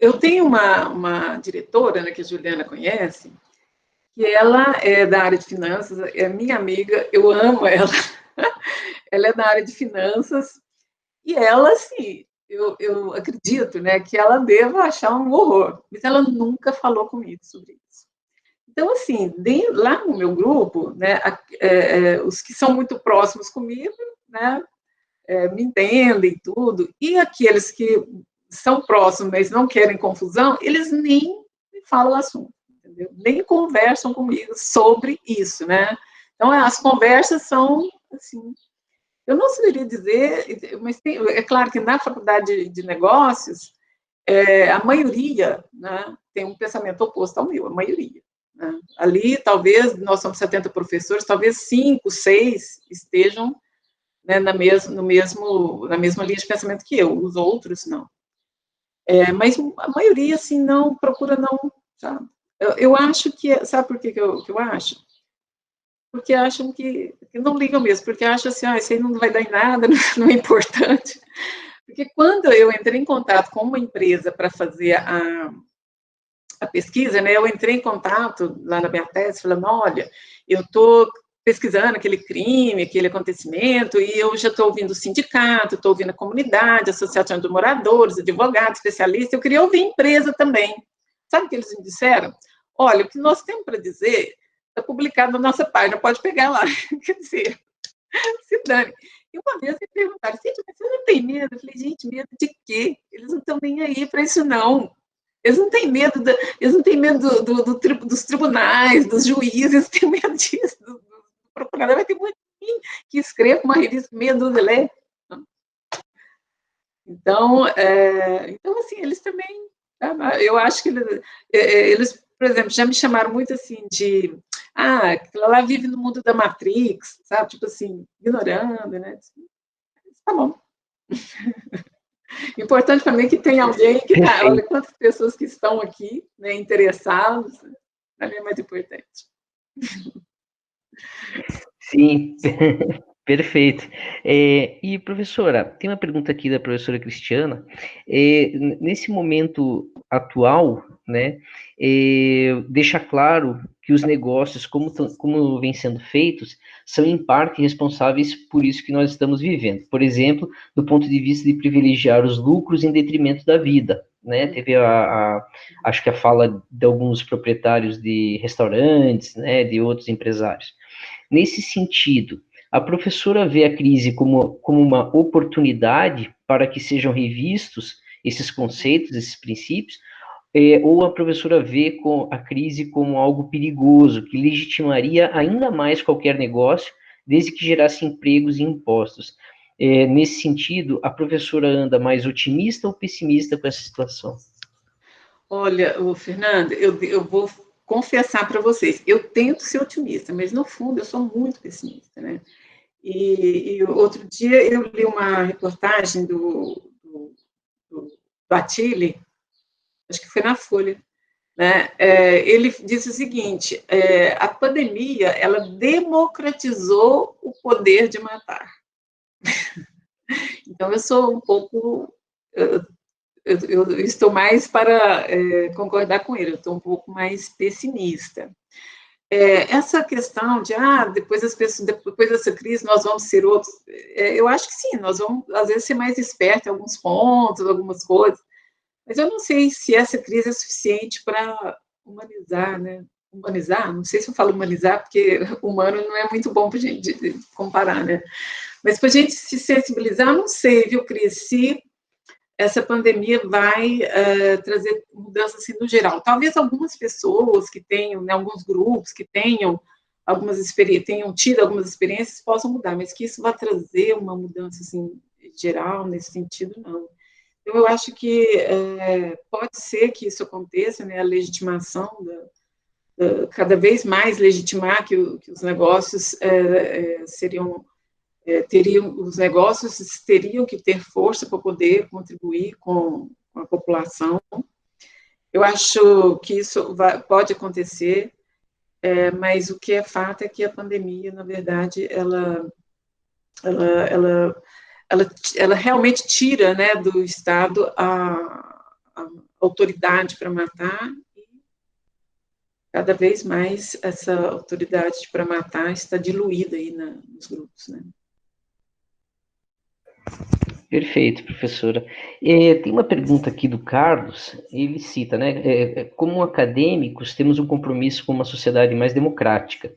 eu tenho uma diretora, né, que a Juliana conhece, que ela é da área de finanças, é minha amiga, eu amo ela. Ela é da área de finanças e ela, assim, eu acredito, né, que ela deva achar um horror, mas ela nunca falou comigo sobre isso. Então, assim, lá no meu grupo, né, os que são muito próximos comigo, né, me entendem tudo, e aqueles que são próximos, mas não querem confusão, eles nem me falam o assunto, entendeu? Nem conversam comigo sobre isso, né? Então, as conversas são, assim, eu não saberia dizer, mas é claro que na faculdade de negócios, a maioria, né, tem um pensamento oposto ao meu, a maioria. Né? Ali, talvez, nós somos 70 professores, talvez 5, 6 estejam, né, na mesma linha de pensamento que eu, os outros não. Mas a maioria, assim, não, procura não, sabe? Eu acho que, sabe por que eu acho? Porque acham que não ligam mesmo, porque acham assim, isso aí não vai dar em nada, não é importante. Porque quando eu entrei em contato com uma empresa para fazer a pesquisa, né, eu entrei em contato lá na minha tese, falando, olha, eu estou pesquisando aquele crime, aquele acontecimento, e eu já estou ouvindo o sindicato, estou ouvindo a comunidade, a associação de moradores, advogados, especialistas, eu queria ouvir a empresa também. Sabe o que eles me disseram? Olha, o que nós temos para dizer está publicado na nossa página, pode pegar lá. Quer dizer, se dane. E uma vez me perguntaram, gente, mas você não tem medo? Eu falei, gente, medo de quê? Eles não estão nem aí para isso, não. Eles não têm medo, eles não têm medo dos tribunais, dos juízes, eles têm medo disso. Do procurador vai ter muito que escreva uma revista meia dúzia de ler. Então, assim, eles também, eu acho que eles, por exemplo, já me chamaram muito assim de, ela vive no mundo da Matrix, sabe? Tipo assim, ignorando, né? Tá bom. Importante para mim é que tem alguém que tá, olha quantas pessoas que estão aqui, né, interessadas, para mim é mais importante. Sim, perfeito. E, professora, tem uma pergunta aqui da professora Cristiana. Nesse momento atual, né, deixa claro que os negócios, como vêm sendo feitos, são em parte responsáveis por isso que nós estamos vivendo. Por exemplo, do ponto de vista de privilegiar os lucros em detrimento da vida. Né? Teve acho que a fala de alguns proprietários de restaurantes, né, de outros empresários. Nesse sentido, a professora vê a crise como uma oportunidade para que sejam revistos esses conceitos, esses princípios, ou a professora vê a crise como algo perigoso, que legitimaria ainda mais qualquer negócio, desde que gerasse empregos e impostos? Nesse sentido, a professora anda mais otimista ou pessimista com essa situação? Olha, Fernanda, eu vou confessar para vocês, eu tento ser otimista, mas no fundo eu sou muito pessimista, né? E outro dia eu li uma reportagem do Attili, acho que foi na Folha, né? Ele disse o seguinte: a pandemia ela democratizou o poder de matar. Então eu sou um pouco, eu estou mais para concordar com ele, eu estou um pouco mais pessimista. Essa questão de, depois dessa crise nós vamos ser outros, eu acho que sim, nós vamos, às vezes, ser mais espertos em alguns pontos, algumas coisas, mas eu não sei se essa crise é suficiente para humanizar, né? Humanizar, não sei se eu falo humanizar, porque humano não é muito bom para a gente comparar, né? Mas para a gente se sensibilizar, não sei, viu, Cris, se essa pandemia vai trazer mudanças assim, no geral. Talvez algumas pessoas que tenham, né, alguns grupos que tenham tenham tido algumas experiências possam mudar, mas que isso vai trazer uma mudança assim, geral nesse sentido, não. Então, eu acho que pode ser que isso aconteça, né, a legitimação, cada vez mais legitimar que os negócios os negócios teriam que ter força para poder contribuir com a população. Eu acho que isso pode acontecer, mas o que é fato é que a pandemia, na verdade, ela, ela, ela realmente tira, né, do Estado a autoridade para matar, e cada vez mais essa autoridade para matar está diluída aí nos grupos, né? Perfeito, professora. Tem uma pergunta aqui do Carlos, ele cita, né? Como acadêmicos, temos um compromisso com uma sociedade mais democrática.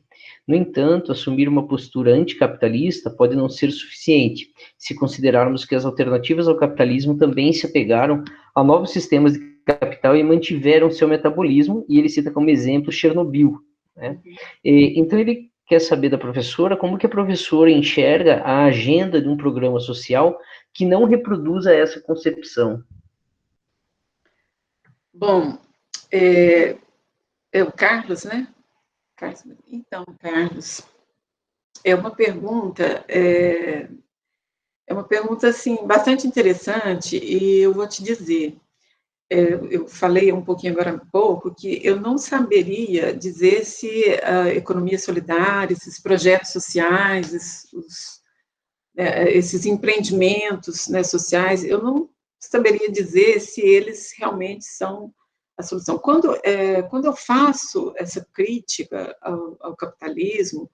No entanto, assumir uma postura anticapitalista pode não ser suficiente, se considerarmos que as alternativas ao capitalismo também se apegaram a novos sistemas de capital e mantiveram seu metabolismo, e ele cita como exemplo Chernobyl, né? Então, ele quer saber da professora como que a professora enxerga a agenda de um programa social que não reproduza essa concepção. Bom, é o Carlos, né? Então, Carlos, é uma pergunta assim bastante interessante, e eu vou te dizer, eu falei um pouquinho agora há pouco que eu não saberia dizer se a economia solidária, esses projetos sociais, esses empreendimentos, né, sociais, eu não saberia dizer se eles realmente são a solução. Quando eu faço essa crítica ao capitalismo,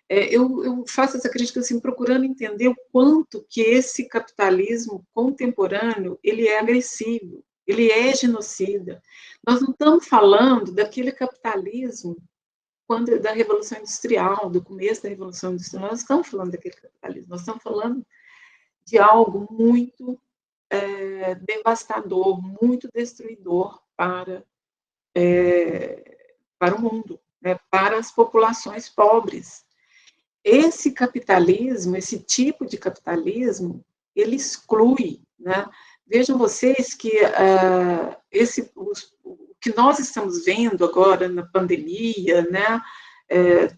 eu faço essa crítica assim, procurando entender o quanto que esse capitalismo contemporâneo ele é agressivo, ele é genocida. Nós não estamos falando daquele capitalismo da Revolução Industrial, do começo da Revolução Industrial, nós estamos falando daquele capitalismo, nós estamos falando de algo muito devastador, muito destruidor para o mundo, né, para as populações pobres. Esse capitalismo, esse tipo de capitalismo, ele exclui, né? Vejam vocês que o que nós estamos vendo agora na pandemia, né?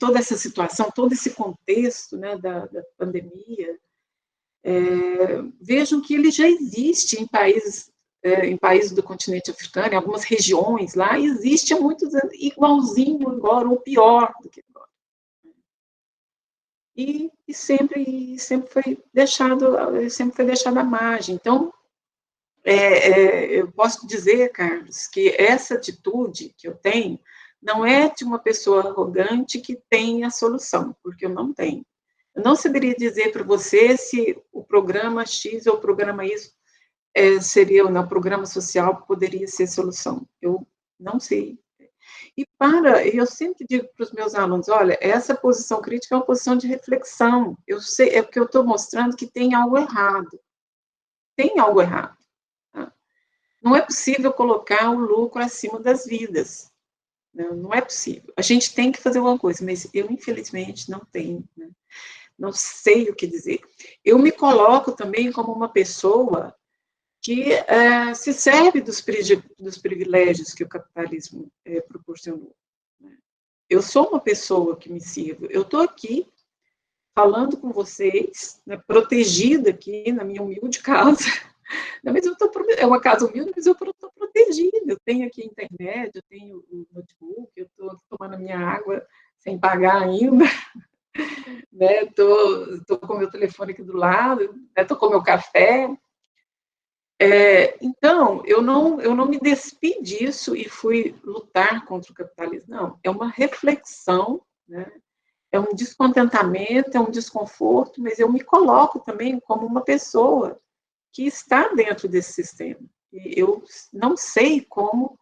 Toda essa situação, todo esse contexto, né, da pandemia, vejam que ele já existe em países do continente africano, em algumas regiões lá, existe há muitos anos, igualzinho agora, ou pior do que agora. E sempre foi deixado à margem. Então, eu posso dizer, Carlos, que essa atitude que eu tenho não é de uma pessoa arrogante que tem a solução, porque eu não tenho. Eu não saberia dizer para você se o programa X ou o programa Y seria, ou não, o programa social poderia ser solução. Eu não sei. E eu sempre digo para os meus alunos, olha, essa posição crítica é uma posição de reflexão. Eu sei, é porque eu estou mostrando que tem algo errado. Tem algo errado. Tá? não é possível colocar o lucro acima das vidas. Não é possível. A gente tem que fazer alguma coisa, mas eu, infelizmente, não tenho, né? Não sei o que dizer. Eu me coloco também como uma pessoa que se serve dos privilégios que o capitalismo proporcionou. Né? Eu sou uma pessoa que me sirvo. Eu estou aqui falando com vocês, né, protegida aqui na minha humilde casa. Mas é uma casa humilde, mas eu estou protegida. Eu tenho aqui a internet, eu tenho o notebook, eu estou tomando a minha água sem pagar ainda. Estou com o meu telefone aqui do lado, estou com o meu café. Então, eu não me despi disso e fui lutar contra o capitalismo. Não, é uma reflexão, né? É um descontentamento, é um desconforto, mas eu me coloco também como uma pessoa que está dentro desse sistema. E eu não sei como,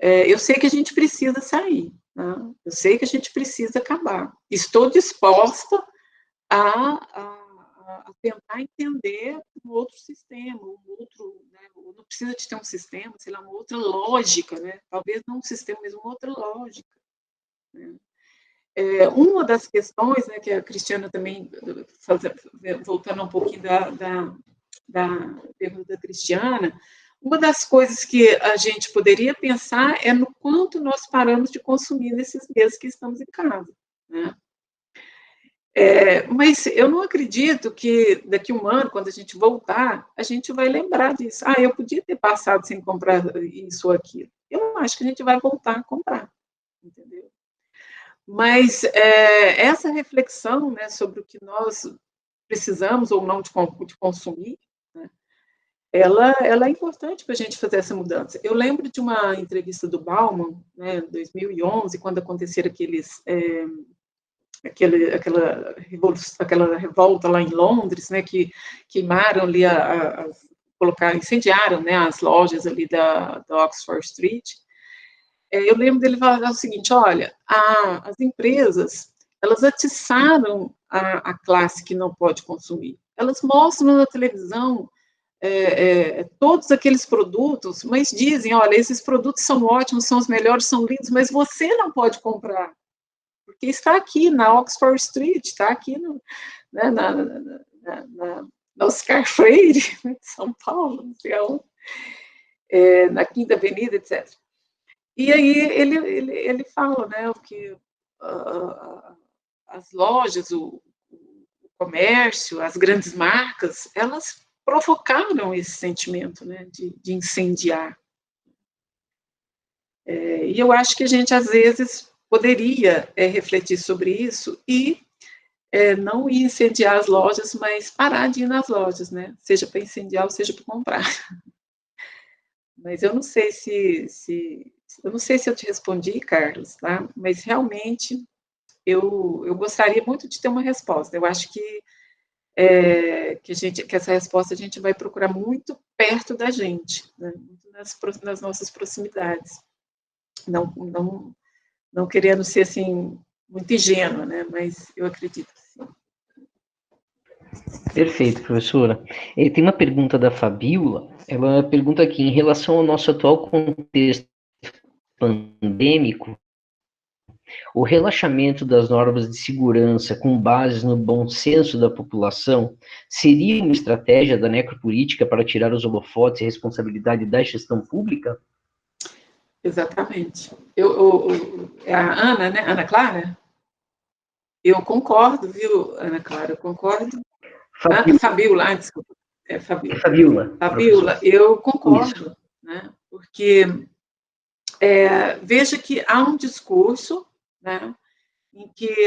eu sei que a gente precisa sair, né? Eu sei que a gente precisa acabar. Estou disposta a tentar entender um outro sistema, né? Não precisa de ter um sistema, sei lá, uma outra lógica, né? Talvez não um sistema, mas uma outra lógica. Né? Uma das questões, né, que a Cristiana também, voltando um pouquinho da pergunta da Cristiana, uma das coisas que a gente poderia pensar é no quanto nós paramos de consumir nesses meses que estamos em casa, né? Mas eu não acredito que daqui a um ano, quando a gente voltar, a gente vai lembrar disso. Ah, eu podia ter passado sem comprar isso ou aquilo. Eu acho que a gente vai voltar a comprar, entendeu? Mas essa reflexão, né, sobre o que nós precisamos ou não de consumir, né, ela é importante para a gente fazer essa mudança. Eu lembro de uma entrevista do Bauman, né, em 2011, quando aconteceram aquela revolta lá em Londres, né, que queimaram ali, incendiaram, né, as lojas ali da Oxford Street. Eu lembro dele falar o seguinte: olha, as empresas, elas atiçaram a classe que não pode consumir. Elas mostram na televisão todos aqueles produtos, mas dizem, olha, esses produtos são ótimos, são os melhores, são lindos, mas você não pode comprar, porque está aqui na Oxford Street, está aqui né, na Oscar Freire, de São Paulo, não sei aonde, na Quinta Avenida, etc. E aí ele fala, né, que as lojas, o comércio, as grandes marcas, elas provocaram esse sentimento, né, de incendiar. E eu acho que a gente, às vezes, poderia refletir sobre isso e não ir incendiar as lojas, mas parar de ir nas lojas, né, seja para incendiar ou seja para comprar. Mas eu não sei eu não sei se eu te respondi, Carlos, tá? Mas realmente eu gostaria muito de ter uma resposta. Eu acho que que essa resposta a gente vai procurar muito perto da gente, né? Muito nas nossas proximidades. Não querendo ser assim muito ingênua, né? Mas eu acredito que sim. Perfeito, professora. Tem uma pergunta da Fabiola. Ela pergunta aqui, em relação ao nosso atual contexto pandêmico, o relaxamento das normas de segurança com base no bom senso da população seria uma estratégia da necropolítica para tirar os holofotes e responsabilidade da gestão pública? Exatamente. É a Ana, né? Ana Clara? Eu concordo, viu, Ana Clara? Eu concordo. Fabiola, desculpa. Fabiola. Fabiola, eu concordo, isso, né? Porque veja que há um discurso, né, em que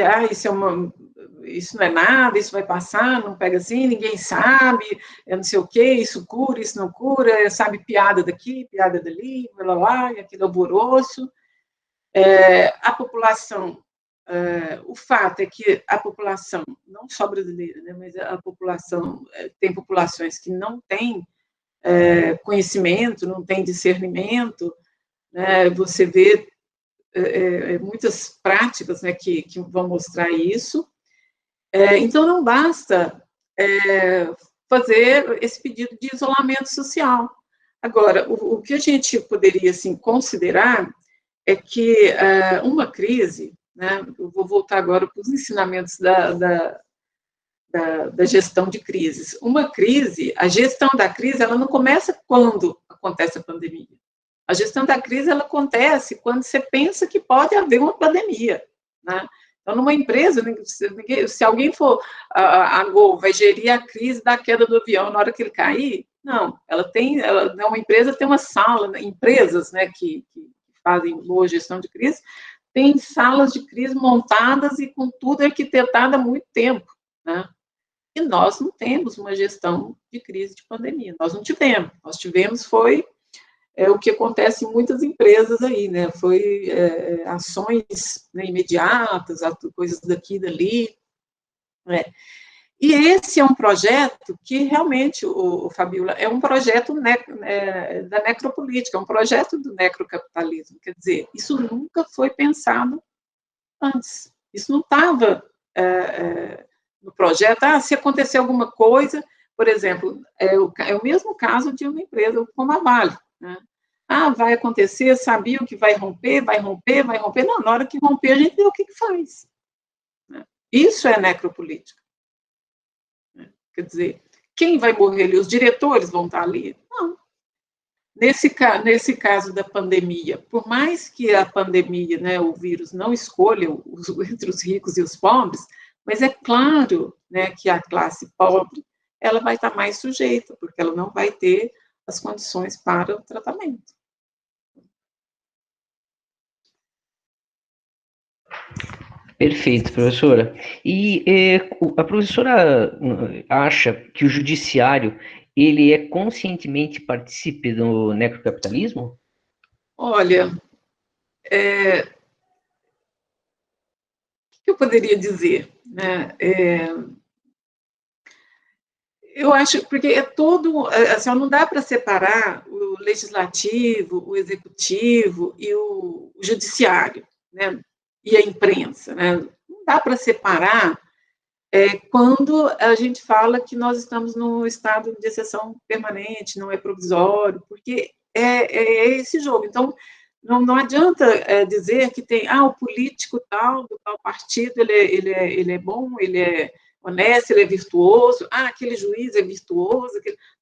isso não é nada, isso vai passar, não pega assim, ninguém sabe, não sei o quê, isso cura, isso não cura, sabe, piada daqui, piada dali, blá, blá, e aquele alvoroço. A população, o fato é que a população, não só brasileira, né, mas a população, tem populações que não têm conhecimento, não têm discernimento, né, você vê muitas práticas, né, que vão mostrar isso. Então, não basta fazer esse pedido de isolamento social. Agora, o que a gente poderia, assim, considerar é que uma crise, né, eu vou voltar agora para os ensinamentos da gestão de crises. Uma crise, a gestão da crise, ela não começa quando acontece a pandemia. A gestão da crise, ela acontece quando você pensa que pode haver uma pandemia, né? Então, numa empresa, se alguém for, a Gol vai gerir a crise da queda do avião na hora que ele cair, não, uma empresa tem uma sala, né, empresas, né, que fazem boa gestão de crise, tem salas de crise montadas e com tudo arquitetado há muito tempo, né? E nós não temos uma gestão de crise de pandemia, nós não tivemos, nós tivemos foi o que acontece em muitas empresas aí, né? Foi ações, né, imediatas, coisas daqui e dali, né? E esse é um projeto que realmente, o Fabiola, é um projeto da necropolítica, é um projeto do necrocapitalismo, quer dizer, isso nunca foi pensado antes, isso não estava no projeto. Se acontecer alguma coisa, por exemplo, é o mesmo caso de uma empresa como a Vale, né? Vai acontecer, sabia o que vai romper, vai romper, vai romper. Não, na hora que romper, a gente vê o que faz, né? Isso é necropolítica, né? Quer dizer, quem vai morrer ali? Os diretores vão estar ali? Não. Nesse caso da pandemia, por mais que a pandemia, né, o vírus não escolha entre os ricos e os pobres, mas é claro, né, que a classe pobre ela vai estar mais sujeita, porque ela não vai ter as condições para o tratamento. Perfeito, professora. E a professora acha que o judiciário ele é conscientemente partícipe do necrocapitalismo? Olha, o que eu poderia dizer, né? Eu acho, porque é todo, assim, não dá para separar o legislativo, o executivo e o judiciário, né? E a imprensa, né? Não dá para separar quando a gente fala que nós estamos no estado de exceção permanente, não é provisório, porque é esse jogo. Então, não adianta dizer que tem, o político tal, do tal partido, ele é bom, ele é honesto, ele é virtuoso, aquele juiz é virtuoso,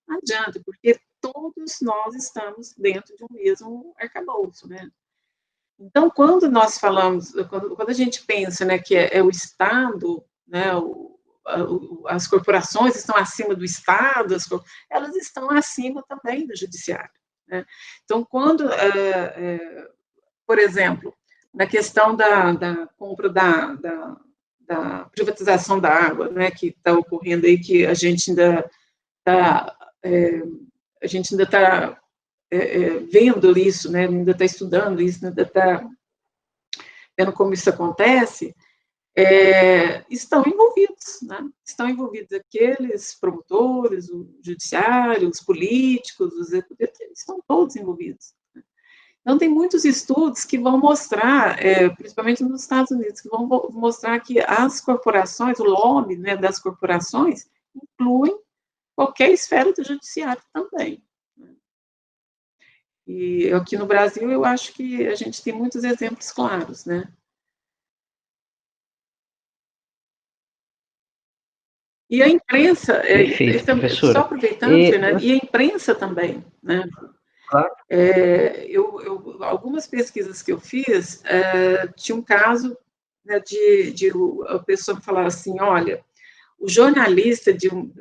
não adianta, porque todos nós estamos dentro de um mesmo arcabouço, né? Então, quando nós falamos, quando a gente pensa, né, que é o Estado, né, as corporações estão acima do Estado, elas estão acima também do judiciário, né? Então, quando, por exemplo, na questão da compra da privatização da água, né, que está ocorrendo aí, que a gente ainda está vendo isso, né, ainda está estudando isso, ainda está vendo como isso acontece, estão envolvidos, né? Estão envolvidos aqueles promotores, o judiciário, os políticos, os executivos, estão todos envolvidos. Então, tem muitos estudos que vão mostrar, principalmente nos Estados Unidos, que vão mostrar que as corporações, o lobby, né, das corporações, incluem qualquer esfera do judiciário também. E aqui no Brasil, eu acho que a gente tem muitos exemplos claros, né? E a imprensa, Perfeito, só professora. aproveitando, Fernando, e a imprensa também, né? Claro. Algumas pesquisas que eu fiz, tinha um caso, né, de a pessoa falar assim, olha, o jornalista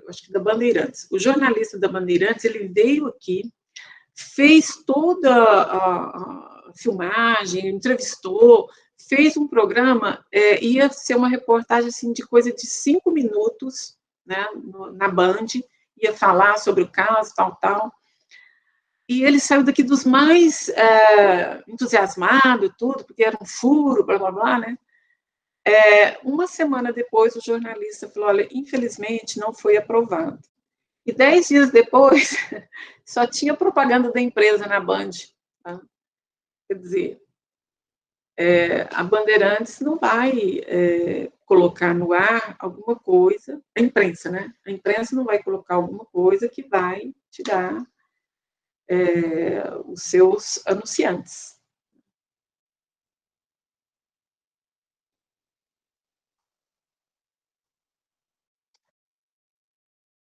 acho que da Bandeirantes, o jornalista da Bandeirantes, ele veio aqui, fez toda a filmagem, entrevistou, fez um programa, ia ser uma reportagem assim, de coisa de 5 minutos, né, na Band, ia falar sobre o caso, tal, e ele saiu daqui dos mais entusiasmados, tudo, porque era um furo, blá, blá, blá, né? Uma semana depois, o jornalista falou, olha, infelizmente não foi aprovado. E 10 dias depois, só tinha propaganda da empresa na Band. Tá? Quer dizer, a Bandeirantes não vai colocar no ar alguma coisa, a imprensa, né? A imprensa não vai colocar alguma coisa que vai tirar os seus anunciantes.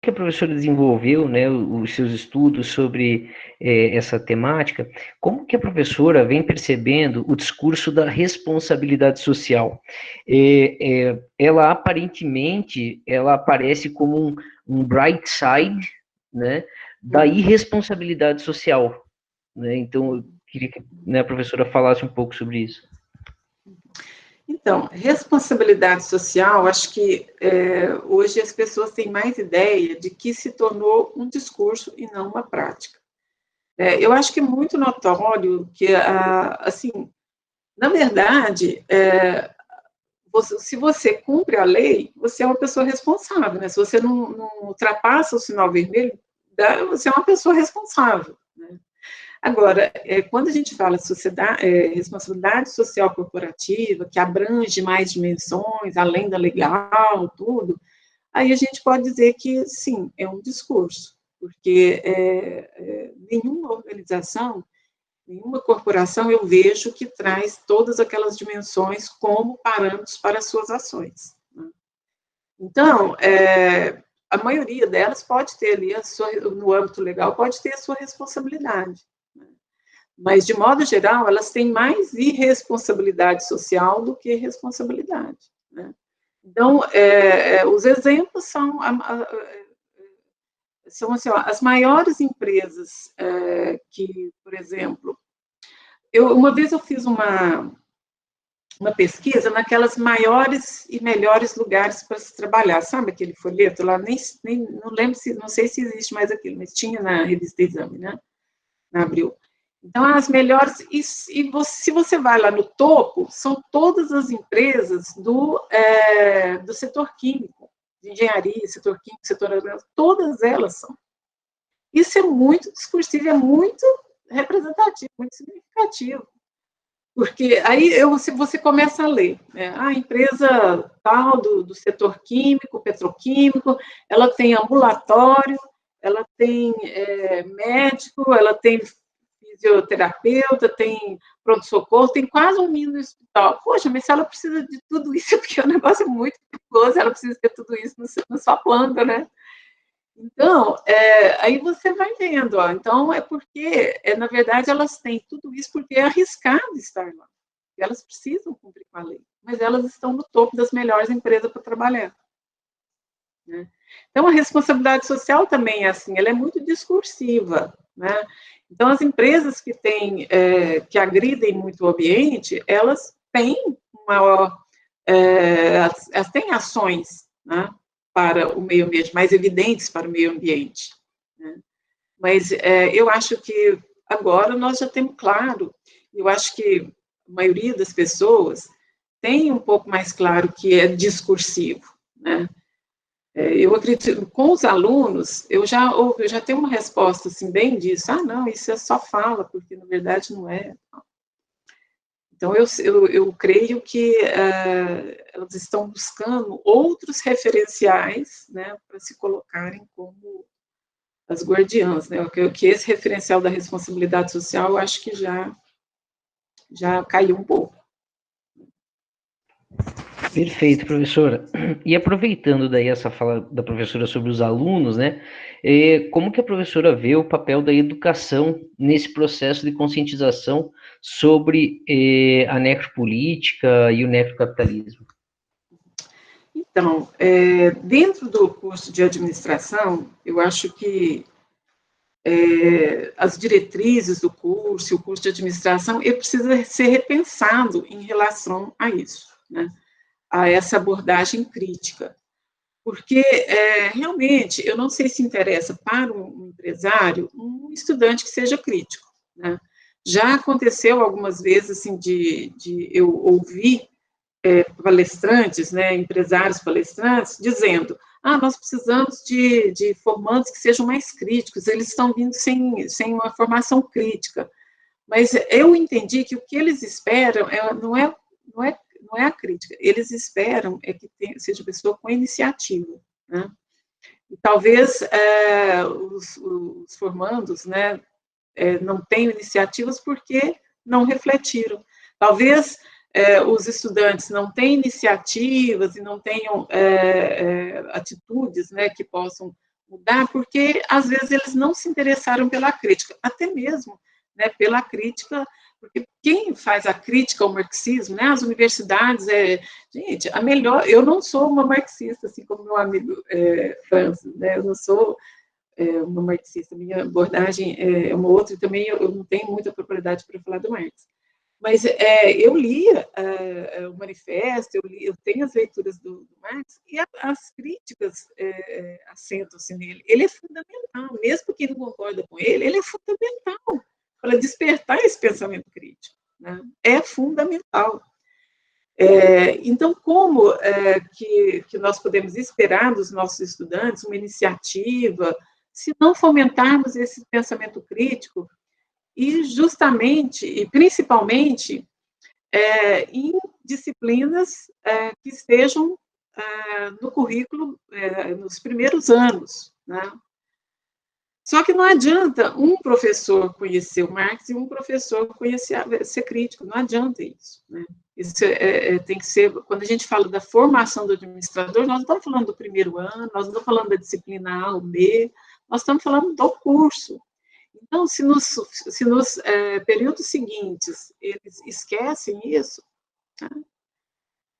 Que a professora desenvolveu, né, os seus estudos sobre essa temática, como que a professora vem percebendo o discurso da responsabilidade social? Ela aparentemente, ela aparece como um bright side, né, da irresponsabilidade social, né? Então, eu queria que, né, a professora falasse um pouco sobre isso. Então, responsabilidade social, acho que hoje as pessoas têm mais ideia de que se tornou um discurso e não uma prática. Eu acho que é muito notório que, assim, na verdade, se você cumpre a lei, você é uma pessoa responsável, né? Se você não ultrapassa o sinal vermelho, você é uma pessoa responsável, né? Agora, quando a gente fala de responsabilidade social corporativa, que abrange mais dimensões, além da legal, tudo, aí a gente pode dizer que, sim, é um discurso, porque nenhuma organização, nenhuma corporação eu vejo que traz todas aquelas dimensões como parâmetros para as suas ações, né? Então, a maioria delas pode ter ali, no âmbito legal, pode ter a sua responsabilidade, né? Mas, de modo geral, elas têm mais irresponsabilidade social do que responsabilidade, né? Então, os exemplos são assim, ó, as maiores empresas que, por exemplo, uma vez eu fiz uma pesquisa naquelas maiores e melhores lugares para se trabalhar, sabe aquele folheto lá, não lembro, não sei se existe mais aquilo, mas tinha na revista Exame, né, na Abril. Então, as melhores, se você vai lá no topo, são todas as empresas do setor químico, de engenharia, setor químico, setor agrícola, todas elas são. Isso é muito discursivo, é muito representativo, muito significativo. Porque aí você começa a ler, né? A empresa tal do setor químico, petroquímico, ela tem ambulatório, ela tem médico, ela tem fisioterapeuta, tem pronto-socorro, tem quase um mini hospital. Poxa, mas se ela precisa de tudo isso, porque o negócio é muito perigoso, ela precisa ter tudo isso na sua planta, né? Então, aí você vai vendo, ó, então é porque, na verdade, elas têm tudo isso porque é arriscado estar lá. Elas precisam cumprir com a lei, mas elas estão no topo das melhores empresas para trabalhar, né? Então, a responsabilidade social também é assim, ela é muito discursiva, né? Então, as empresas que agridem muito o ambiente, elas têm elas têm ações, né, para o meio ambiente, mais evidentes para o meio ambiente, né? Mas eu acho que agora nós já temos claro, eu acho que a maioria das pessoas tem um pouco mais claro que é discursivo, né? Eu acredito, com os alunos, eu já tenho uma resposta assim, bem disso, não, isso é só fala, porque na verdade não é. Então, eu creio que elas estão buscando outros referenciais, né, para se colocarem como as guardiãs, né, que esse referencial da responsabilidade social, eu acho que já caiu um pouco. Perfeito, professora. E aproveitando daí essa fala da professora sobre os alunos, né, como que a professora vê o papel da educação nesse processo de conscientização sobre a necropolítica e o necrocapitalismo? Então, dentro do curso de administração, eu acho que as diretrizes do curso, o curso de administração, ele precisa ser repensado em relação a isso, né, a essa abordagem crítica. Porque, realmente, eu não sei se interessa para um empresário um estudante que seja crítico, né? Já aconteceu algumas vezes, assim, de eu ouvir palestrantes, né, empresários palestrantes, dizendo, nós precisamos de formandos que sejam mais críticos, eles estão vindo sem uma formação crítica. Mas eu entendi que o que eles esperam não é a crítica, eles esperam que seja pessoa com iniciativa, né? E talvez os formandos, né, não tenham iniciativas porque não refletiram. Talvez os estudantes não tenham iniciativas e não tenham atitudes, né, que possam mudar, porque às vezes eles não se interessaram pela crítica, até mesmo, né, pela crítica, porque quem faz a crítica ao marxismo, né, as universidades, gente, a melhor, eu não sou uma marxista, assim como meu amigo Francis, né, eu não sou uma marxista, minha abordagem é uma outra, e também eu não tenho muita propriedade para falar do Marx. Mas eu lia o manifesto, eu tenho as leituras do Marx, e as críticas assentam-se nele. Ele é fundamental, mesmo quem não concorda com ele é fundamental para despertar esse pensamento crítico, né? É fundamental. Então, como que nós podemos esperar dos nossos estudantes uma iniciativa, se não fomentarmos esse pensamento crítico, e justamente, e principalmente, em disciplinas que estejam no currículo nos primeiros anos, né? Só que não adianta um professor conhecer o Marx e um professor ser crítico, não adianta isso, né? Isso tem que ser, quando a gente fala da formação do administrador, nós não estamos falando do primeiro ano, nós não estamos falando da disciplina A ou B, nós estamos falando do curso. Então, se nos períodos seguintes eles esquecem isso, tá?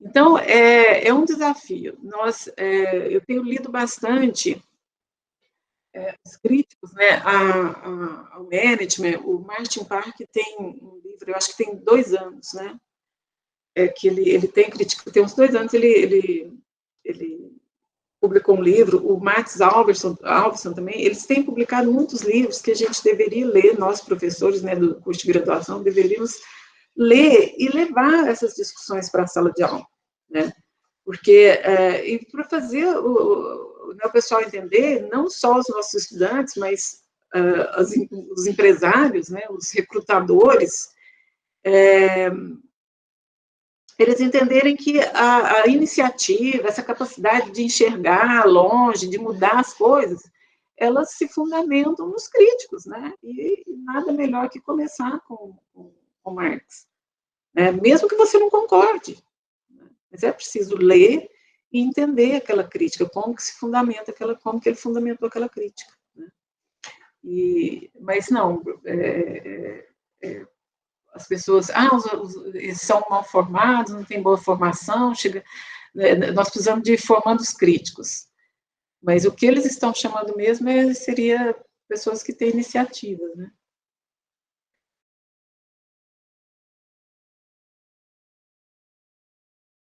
Então, é um desafio. Eu tenho lido bastante os críticos, né, ao management. O Martin Park tem um livro, eu acho que tem 2 anos, né, que ele tem crítica, tem uns 2 anos, ele publicou um livro, o Max Alverson também, eles têm publicado muitos livros que a gente deveria ler, nós professores, né, do curso de graduação, deveríamos ler e levar essas discussões para a sala de aula, né, porque, e para fazer o pessoal entender, não só os nossos estudantes, mas os empresários, né, os recrutadores, eles entenderem que a iniciativa, essa capacidade de enxergar longe, de mudar as coisas, elas se fundamentam nos críticos, né? E nada melhor que começar com Marx, né? Mesmo que você não concorde, né? Mas é preciso ler e entender aquela crítica, como que se fundamenta como que ele fundamentou aquela crítica, né? Mas não, as pessoas, eles são mal formados, não têm boa formação, nós precisamos de formandos críticos. Mas o que eles estão chamando mesmo seria pessoas que têm iniciativas, né?